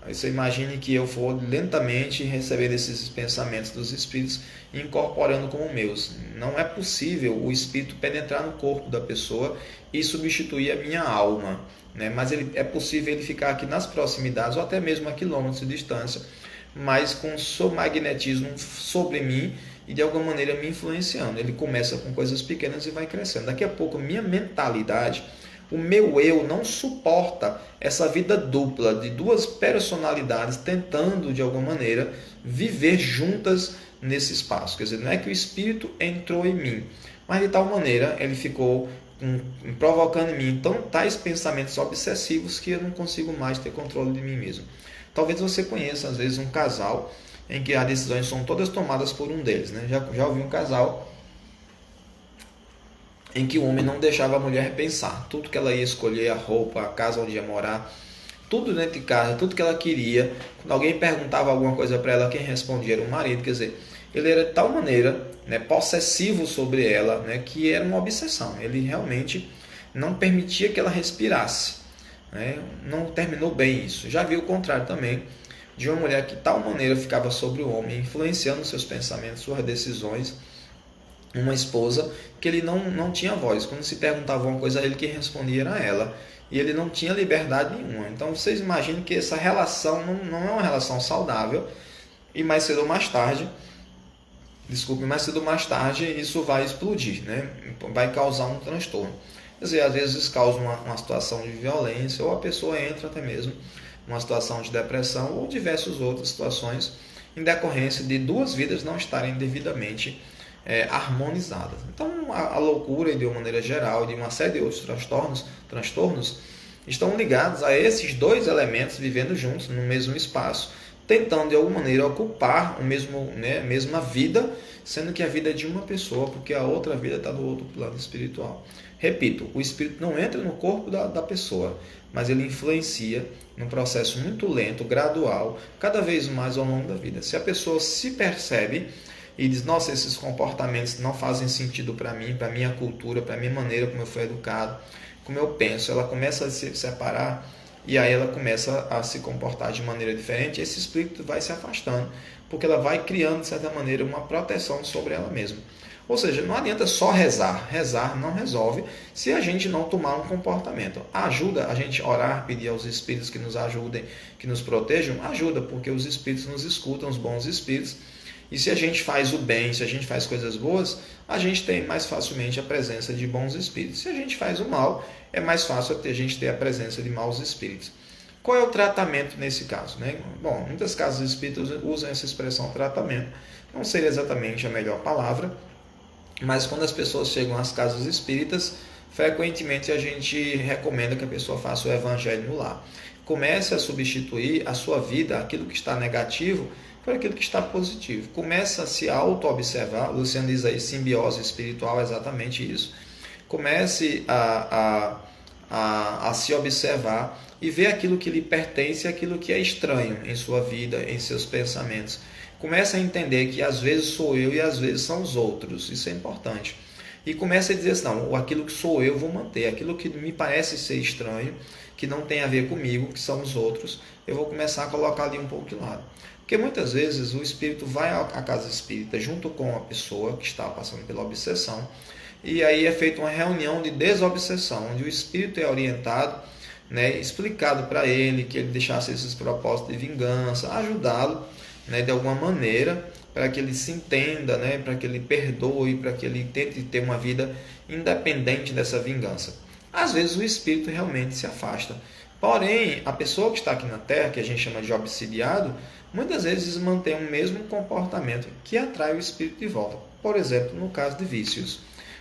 Você imagine que eu for lentamente receber esses pensamentos dos espíritos e incorporando como meus. Não é possível o espírito penetrar no corpo da pessoa e substituir a minha alma, né? Mas é possível ele ficar aqui nas proximidades ou até mesmo a quilômetros de distância, mas com o seu magnetismo sobre mim e de alguma maneira me influenciando. Ele começa com coisas pequenas e vai crescendo. Daqui a pouco minha mentalidade, o meu eu não suporta essa vida dupla de duas personalidades tentando de alguma maneira viver juntas nesse espaço. Quer dizer, não é que o espírito entrou em mim, mas de tal maneira ele ficou provocando em mim tais pensamentos obsessivos que eu não consigo mais ter controle de mim mesmo. Talvez você conheça às vezes um casal em que as decisões são todas tomadas por um deles, né? Já ouvi um casal em que o homem não deixava a mulher pensar. Tudo que ela ia escolher, a roupa, a casa onde ia morar, tudo dentro de casa, tudo que ela queria. Quando alguém perguntava alguma coisa para ela, quem respondia era o marido. Quer dizer, ele era de tal maneira, né, possessivo sobre ela, né, que era uma obsessão. Ele realmente não permitia que ela respirasse. Né? Não terminou bem isso. Já vi o contrário também, de uma mulher que de tal maneira ficava sobre o homem, influenciando seus pensamentos, suas decisões. Uma esposa que ele não tinha voz. Quando se perguntava uma coisa a ele, quem respondia era ela. E ele não tinha liberdade nenhuma. Então vocês imaginem que essa relação não é uma relação saudável. E mais cedo ou mais tarde, isso vai explodir, né? Vai causar um transtorno. Quer dizer, às vezes isso causa uma situação de violência, ou a pessoa entra até mesmo numa situação de depressão, ou diversas outras situações, em decorrência de duas vidas não estarem devidamente harmonizadas. Então a loucura, de uma maneira geral, e de uma série de outros transtornos estão ligados a esses dois elementos vivendo juntos no mesmo espaço, tentando de alguma maneira ocupar a mesma vida, sendo que a vida é de uma pessoa, porque a outra vida está do outro plano espiritual. Repito, o espírito não entra no corpo da pessoa, mas ele influencia num processo muito lento, gradual, cada vez mais ao longo da vida. Se a pessoa se percebe e diz, nossa, esses comportamentos não fazem sentido para mim, para a minha cultura, para a minha maneira como eu fui educado, como eu penso, ela começa a se separar e aí ela começa a se comportar de maneira diferente, esse espírito vai se afastando, porque ela vai criando, de certa maneira, uma proteção sobre ela mesma. Ou seja, não adianta só rezar. Rezar não resolve se a gente não tomar um comportamento. Ajuda a gente orar, pedir aos espíritos que nos ajudem, que nos protejam? Ajuda, porque os espíritos nos escutam, os bons espíritos. E se a gente faz o bem, se a gente faz coisas boas, a gente tem mais facilmente a presença de bons espíritos. Se a gente faz o mal, é mais fácil a gente ter a presença de maus espíritos. Qual é o tratamento nesse caso, né? Bom, muitas casas espíritas usam essa expressão tratamento. Não seria exatamente a melhor palavra, mas quando as pessoas chegam às casas espíritas, frequentemente a gente recomenda que a pessoa faça o evangelho no lar. Comece a substituir a sua vida, aquilo que está negativo, por aquilo que está positivo. Comece a se auto-observar. O Luciano diz aí, simbiose espiritual, é exatamente isso. Comece a se observar e ver aquilo que lhe pertence e aquilo que é estranho em sua vida, em seus pensamentos. Comece a entender que às vezes sou eu e às vezes são os outros. Isso é importante. E comece a dizer assim, não, aquilo que sou eu vou manter. Aquilo que me parece ser estranho, que não tem a ver comigo, que são os outros, eu vou começar a colocar ali um pouco de lado. Porque muitas vezes o espírito vai à casa espírita junto com a pessoa que está passando pela obsessão, e aí é feita uma reunião de desobsessão, onde o espírito é orientado, né, explicado para ele que ele deixasse esses propósitos de vingança, ajudá-lo, né, de alguma maneira, para que ele se entenda, né, para que ele perdoe, para que ele tente ter uma vida independente dessa vingança. Às vezes o espírito realmente se afasta. Porém, a pessoa que está aqui na Terra, que a gente chama de obsidiado, muitas vezes mantém o mesmo comportamento que atrai o espírito de volta. Por exemplo, no caso de vícios.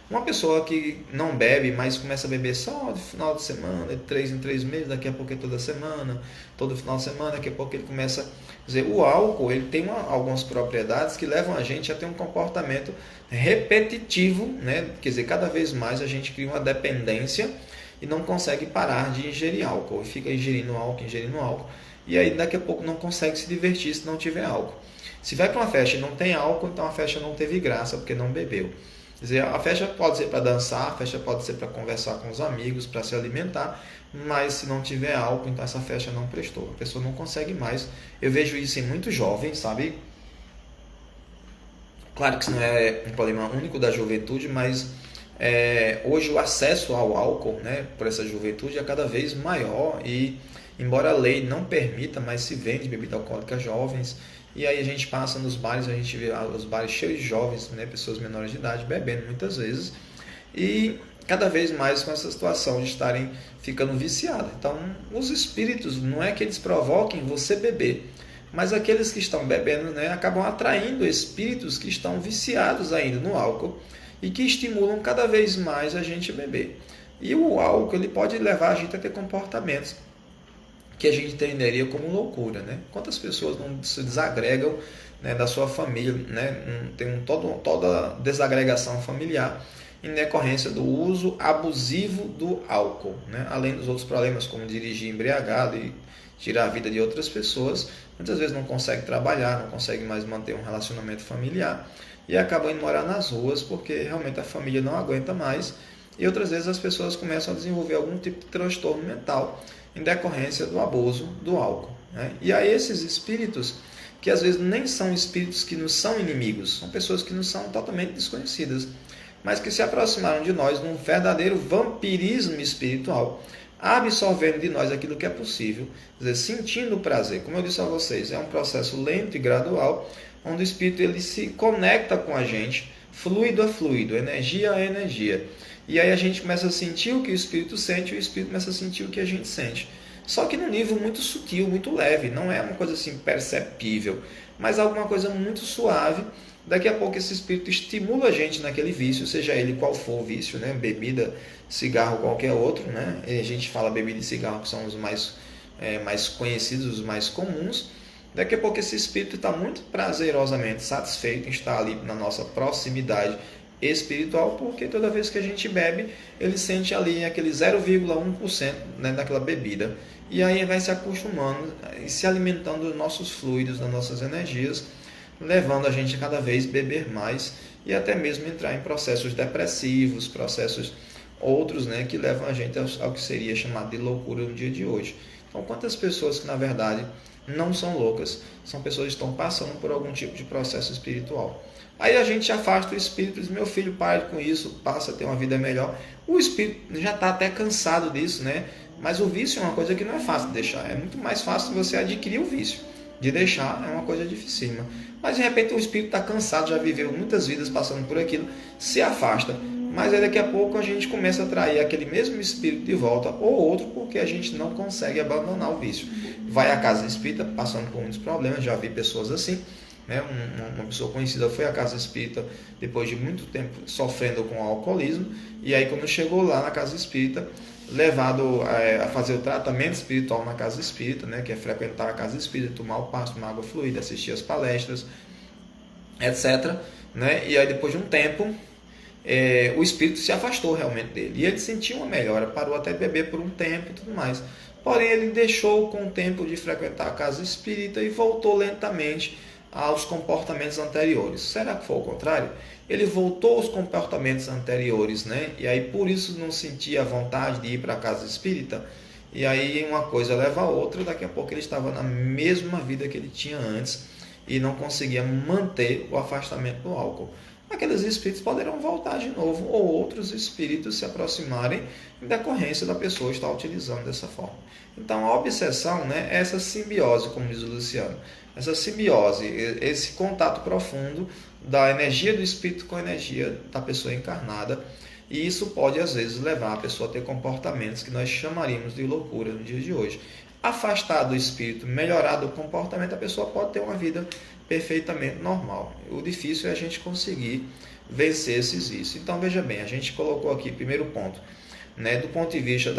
Uma pessoa que não bebe, mas começa a beber só de final de semana, de 3 em 3 meses, daqui a pouco é toda semana, todo final de semana, daqui a pouco ele começa a dizer, o álcool ele tem algumas propriedades que levam a gente a ter um comportamento repetitivo, né? Quer dizer, cada vez mais a gente cria uma dependência e não consegue parar de ingerir álcool, e fica ingerindo álcool, e aí daqui a pouco não consegue se divertir se não tiver álcool. Se vai para uma festa e não tem álcool, então a festa não teve graça, porque não bebeu. Quer dizer, a festa pode ser para dançar, a festa pode ser para conversar com os amigos, para se alimentar, mas se não tiver álcool, então essa festa não prestou. A pessoa não consegue mais. Eu vejo isso em muitos jovens, sabe? Claro que isso não é um problema único da juventude, mas hoje o acesso ao álcool, né, por essa juventude é cada vez maior e, embora a lei não permita, mas se vende bebida alcoólica a jovens. E aí a gente passa nos bares, a gente vê os bares cheios de jovens, né, pessoas menores de idade, bebendo muitas vezes. E cada vez mais com essa situação de estarem ficando viciados. Então, os espíritos, não é que eles provoquem você beber, mas aqueles que estão bebendo, né, acabam atraindo espíritos que estão viciados ainda no álcool e que estimulam cada vez mais a gente a beber. E o álcool ele pode levar a gente a ter comportamentos que a gente entenderia como loucura, né? Quantas pessoas não se desagregam, né, da sua família, né? Tem toda desagregação familiar em decorrência do uso abusivo do álcool, né? Além dos outros problemas como dirigir embriagado e tirar a vida de outras pessoas, muitas vezes não consegue trabalhar, não consegue mais manter um relacionamento familiar e acaba indo morar nas ruas porque realmente a família não aguenta mais, e outras vezes as pessoas começam a desenvolver algum tipo de transtorno mental em decorrência do abuso do álcool, né? E aí esses espíritos, que às vezes nem são espíritos que nos são inimigos, são pessoas que nos são totalmente desconhecidas, mas que se aproximaram de nós num verdadeiro vampirismo espiritual, absorvendo de nós aquilo que é possível, quer dizer, sentindo o prazer. Como eu disse a vocês, é um processo lento e gradual, onde o espírito ele se conecta com a gente, fluido a fluido, energia a energia. E aí a gente começa a sentir o que o espírito sente e o espírito começa a sentir o que a gente sente. Só que num nível muito sutil, muito leve, não é uma coisa assim perceptível, mas alguma coisa muito suave. Daqui a pouco esse espírito estimula a gente naquele vício, seja ele qual for o vício, né? Bebida, cigarro, qualquer outro, né? E a gente fala bebida e cigarro, que são os mais conhecidos, os mais comuns, Daqui a pouco esse espírito está muito prazerosamente satisfeito em estar ali na nossa proximidade espiritual, porque toda vez que a gente bebe, ele sente ali aquele 0,1%, né, daquela bebida. E aí vai se acostumando e se alimentando dos nossos fluidos, das nossas energias, levando a gente a cada vez beber mais e até mesmo entrar em processos depressivos, processos outros, né, que levam a gente ao que seria chamado de loucura no dia de hoje. Então, quantas pessoas que na verdade não são loucas, são pessoas que estão passando por algum tipo de processo espiritual. Aí a gente afasta o espírito e diz, meu filho, pare com isso, passa a ter uma vida melhor. O espírito já está até cansado disso, né? Mas o vício é uma coisa que não é fácil de deixar. É muito mais fácil você adquirir o vício. De deixar é uma coisa dificílima. Mas de repente o espírito está cansado, já viveu muitas vidas passando por aquilo, se afasta. Mas aí daqui a pouco a gente começa a atrair aquele mesmo espírito de volta ou outro, porque a gente não consegue abandonar o vício. Vai à casa espírita passando por muitos problemas, já vi pessoas assim. Né? Uma pessoa conhecida foi à casa espírita depois de muito tempo sofrendo com alcoolismo, e aí quando chegou lá na casa espírita, levado a fazer o tratamento espiritual na casa espírita, né? Que é frequentar a casa espírita, tomar o pasto, tomar água fluida, assistir as palestras, etc. Né? E aí depois de um tempo, o espírito se afastou realmente dele, e ele sentiu uma melhora, parou até de beber por um tempo e tudo mais. Porém ele deixou com o tempo de frequentar a casa espírita e voltou lentamente aos comportamentos anteriores. Será que foi o contrário? Ele voltou aos comportamentos anteriores, né? E aí por isso não sentia vontade de ir para a casa espírita. E aí uma coisa leva a outra, daqui a pouco ele estava na mesma vida que ele tinha antes e não conseguia manter o afastamento do álcool. Aqueles espíritos poderão voltar de novo, ou outros espíritos se aproximarem em decorrência da pessoa estar utilizando dessa forma. Então a obsessão, né, é essa simbiose, como diz o Luciano, essa simbiose, esse contato profundo da energia do espírito com a energia da pessoa encarnada, e isso pode às vezes levar a pessoa a ter comportamentos que nós chamaríamos de loucura no dia de hoje. Afastar do espírito, melhorar do comportamento, a pessoa pode ter uma vida perfeitamente normal. O difícil é a gente conseguir vencer esses vícios. Então veja bem, a gente colocou aqui primeiro ponto, né, do ponto de vista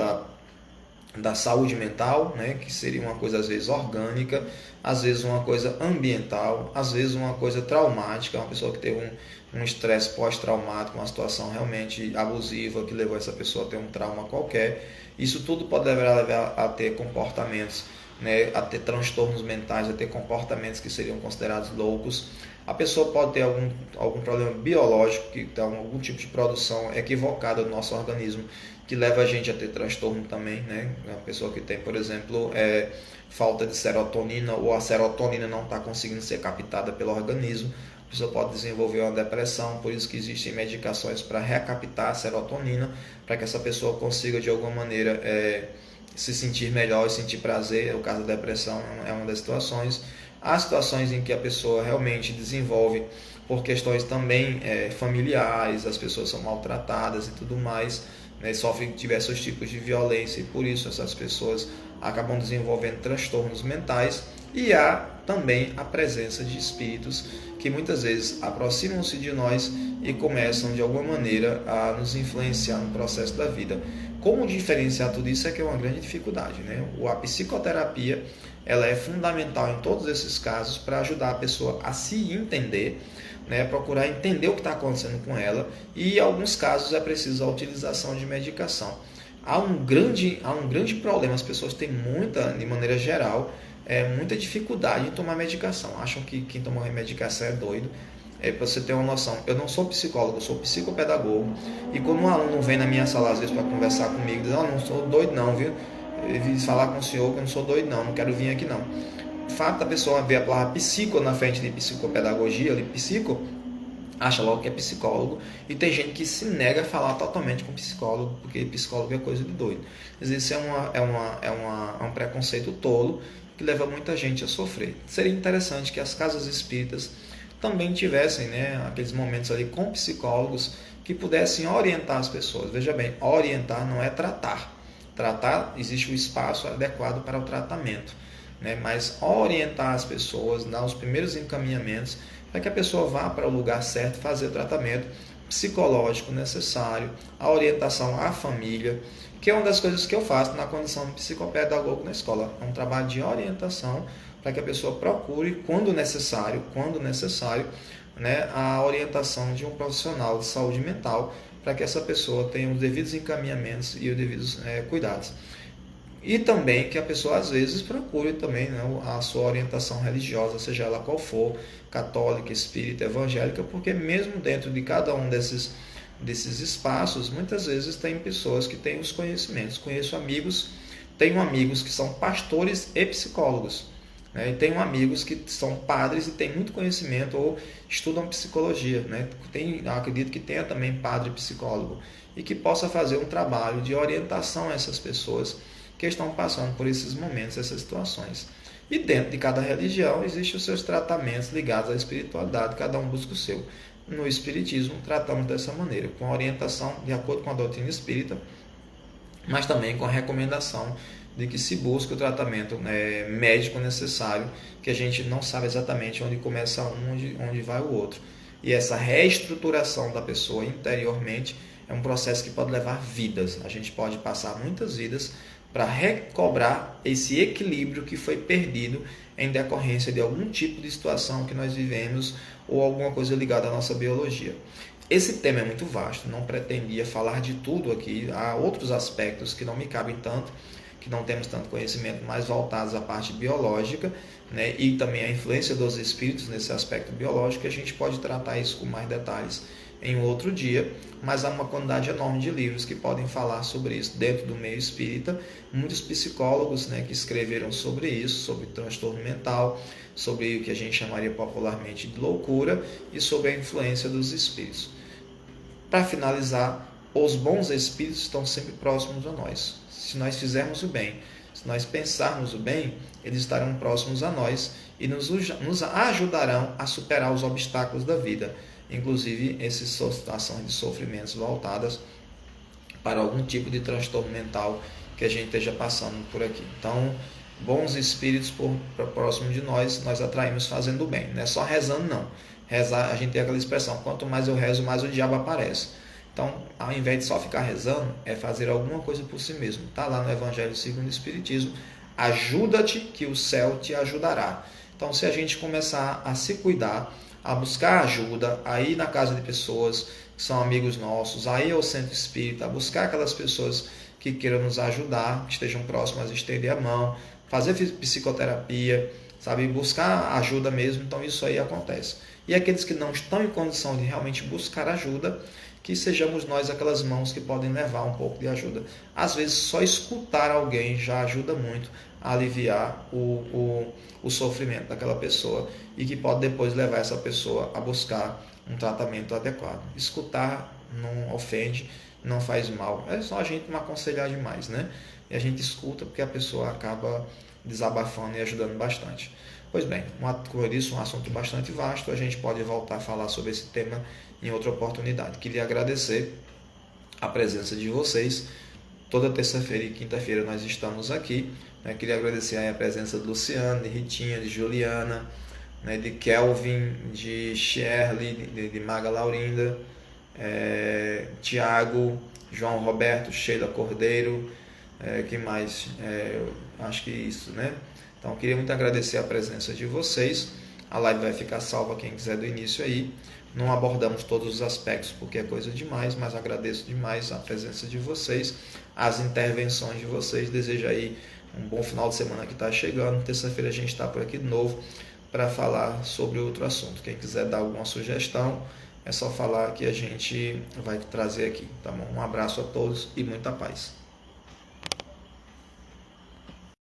da saúde mental, né, que seria uma coisa às vezes orgânica, às vezes uma coisa ambiental, às vezes uma coisa traumática, uma pessoa que teve um estresse pós-traumático, uma situação realmente abusiva que levou essa pessoa a ter um trauma qualquer. Isso tudo pode levar a ter comportamentos, né, a ter transtornos mentais, a ter comportamentos que seriam considerados loucos. A pessoa pode ter algum problema biológico, que tem algum tipo de produção equivocada do nosso organismo, que leva a gente a ter transtorno também, né? A pessoa que tem, por exemplo, falta de serotonina, ou a serotonina não está conseguindo ser captada pelo organismo, a pessoa pode desenvolver uma depressão. Por isso que existem medicações para recaptar a serotonina, para que essa pessoa consiga de alguma maneira se sentir melhor e sentir prazer. O caso da depressão é uma das situações. Há situações em que a pessoa realmente desenvolve por questões também familiares, as pessoas são maltratadas e tudo mais, né, sofrem diversos tipos de violência, e por isso essas pessoas acabam desenvolvendo transtornos mentais. E há também a presença de espíritos que muitas vezes aproximam-se de nós e começam de alguma maneira a nos influenciar no processo da vida. Como diferenciar tudo isso é que é uma grande dificuldade, né? A psicoterapia, ela é fundamental em todos esses casos para ajudar a pessoa a se entender, né? Procurar entender o que está acontecendo com ela, e em alguns casos é preciso a utilização de medicação. Há um grande problema, as pessoas têm de maneira geral, muita dificuldade em tomar medicação, acham que quem toma medicação é doido. Para você ter uma noção, eu não sou psicólogo, eu sou psicopedagogo, e quando um aluno vem na minha sala às vezes para conversar comigo, diz, não sou doido não, viu? Eu vim falar com o senhor que eu não sou doido não quero vir aqui não. O fato da pessoa ver a palavra psico na frente de psicopedagogia, ali, psico, acha logo que é psicólogo, e tem gente que se nega a falar totalmente com psicólogo, porque psicólogo é coisa de doido. Mas isso é um preconceito tolo que leva muita gente a sofrer. Seria interessante que as casas espíritas também tivessem, né, aqueles momentos ali com psicólogos que pudessem orientar as pessoas. Veja bem, orientar não é tratar. Tratar, existe um espaço adequado para o tratamento, né? Mas orientar as pessoas, dar os primeiros encaminhamentos para que a pessoa vá para o lugar certo, fazer o tratamento psicológico necessário, a orientação à família, que é uma das coisas que eu faço na condição de psicopedagogo na escola. É um trabalho de orientação para que a pessoa procure, quando necessário, né, a orientação de um profissional de saúde mental, para que essa pessoa tenha os devidos encaminhamentos e os devidos cuidados. E também que a pessoa às vezes procure também, né, a sua orientação religiosa, seja ela qual for, católica, espírita, evangélica, porque mesmo dentro de cada um desses espaços, muitas vezes tem pessoas que têm os conhecimentos. Tenho amigos que são pastores e psicólogos, né? E tenho amigos que são padres e têm muito conhecimento ou estudam psicologia, né? Acredito que tenha também padre psicólogo e que possa fazer um trabalho de orientação a essas pessoas que estão passando por esses momentos, essas situações. E dentro de cada religião existem os seus tratamentos ligados à espiritualidade, cada um busca o seu. No Espiritismo tratamos dessa maneira, com a orientação de acordo com a doutrina espírita, mas também com a recomendação de que se busque o tratamento médico necessário, que a gente não sabe exatamente onde começa um, onde vai o outro. E essa reestruturação da pessoa interiormente é um processo que pode levar vidas. A gente pode passar muitas vidas para recobrar esse equilíbrio que foi perdido em decorrência de algum tipo de situação que nós vivemos ou alguma coisa ligada à nossa biologia. Esse tema é muito vasto, não pretendia falar de tudo aqui, há outros aspectos que não me cabem tanto, que não temos tanto conhecimento, mais voltados à parte biológica, né, e também a influência dos espíritos nesse aspecto biológico, a gente pode tratar isso com mais detalhes em outro dia, mas há uma quantidade enorme de livros que podem falar sobre isso dentro do meio espírita, muitos psicólogos, né, que escreveram sobre isso, sobre transtorno mental, sobre o que a gente chamaria popularmente de loucura e sobre a influência dos espíritos. Para finalizar, os bons espíritos estão sempre próximos a nós. Se nós fizermos o bem, se nós pensarmos o bem, eles estarão próximos a nós e nos ajudarão a superar os obstáculos da vida, inclusive essas situações de sofrimentos voltadas para algum tipo de transtorno mental que a gente esteja passando por aqui. Então, bons espíritos próximo de nós atraímos fazendo o bem, não é só rezando não. Rezar, a gente tem aquela expressão, quanto mais eu rezo, mais o diabo aparece. Então, ao invés de só ficar rezando, é fazer alguma coisa por si mesmo. Está lá no Evangelho segundo o Espiritismo, ajuda-te que o céu te ajudará. Então, se a gente começar a se cuidar, a buscar ajuda, a ir na casa de pessoas que são amigos nossos, a ir ao centro espírita, a buscar aquelas pessoas que queiram nos ajudar, que estejam próximas, estender a mão, fazer psicoterapia, sabe, buscar ajuda mesmo, então isso aí acontece. E aqueles que não estão em condição de realmente buscar ajuda, que sejamos nós aquelas mãos que podem levar um pouco de ajuda. Às vezes só escutar alguém já ajuda muito a aliviar o sofrimento daquela pessoa e que pode depois levar essa pessoa a buscar um tratamento adequado. Escutar não ofende, não faz mal, é só a gente não aconselhar demais, né? E a gente escuta porque a pessoa acaba desabafando e ajudando bastante. Pois bem, como eu disse, um assunto bastante vasto, a gente pode voltar a falar sobre esse tema em outra oportunidade. Queria agradecer a presença de vocês. Toda terça-feira e quinta-feira nós estamos aqui. Queria agradecer a presença de Luciano, de Ritinha, de Juliana, de Kelvin, de Shirley, de Maga Laurinda, Tiago, João Roberto, Sheila Cordeiro, que mais? Acho que isso, né? Então, queria muito agradecer a presença de vocês. A live vai ficar salva, quem quiser do início aí. Não abordamos todos os aspectos porque é coisa demais, mas agradeço demais a presença de vocês, as intervenções de vocês. Desejo aí um bom final de semana que está chegando. Terça-feira a gente está por aqui de novo para falar sobre outro assunto. Quem quiser dar alguma sugestão, é só falar que a gente vai trazer aqui, tá bom? Um abraço a todos e muita paz.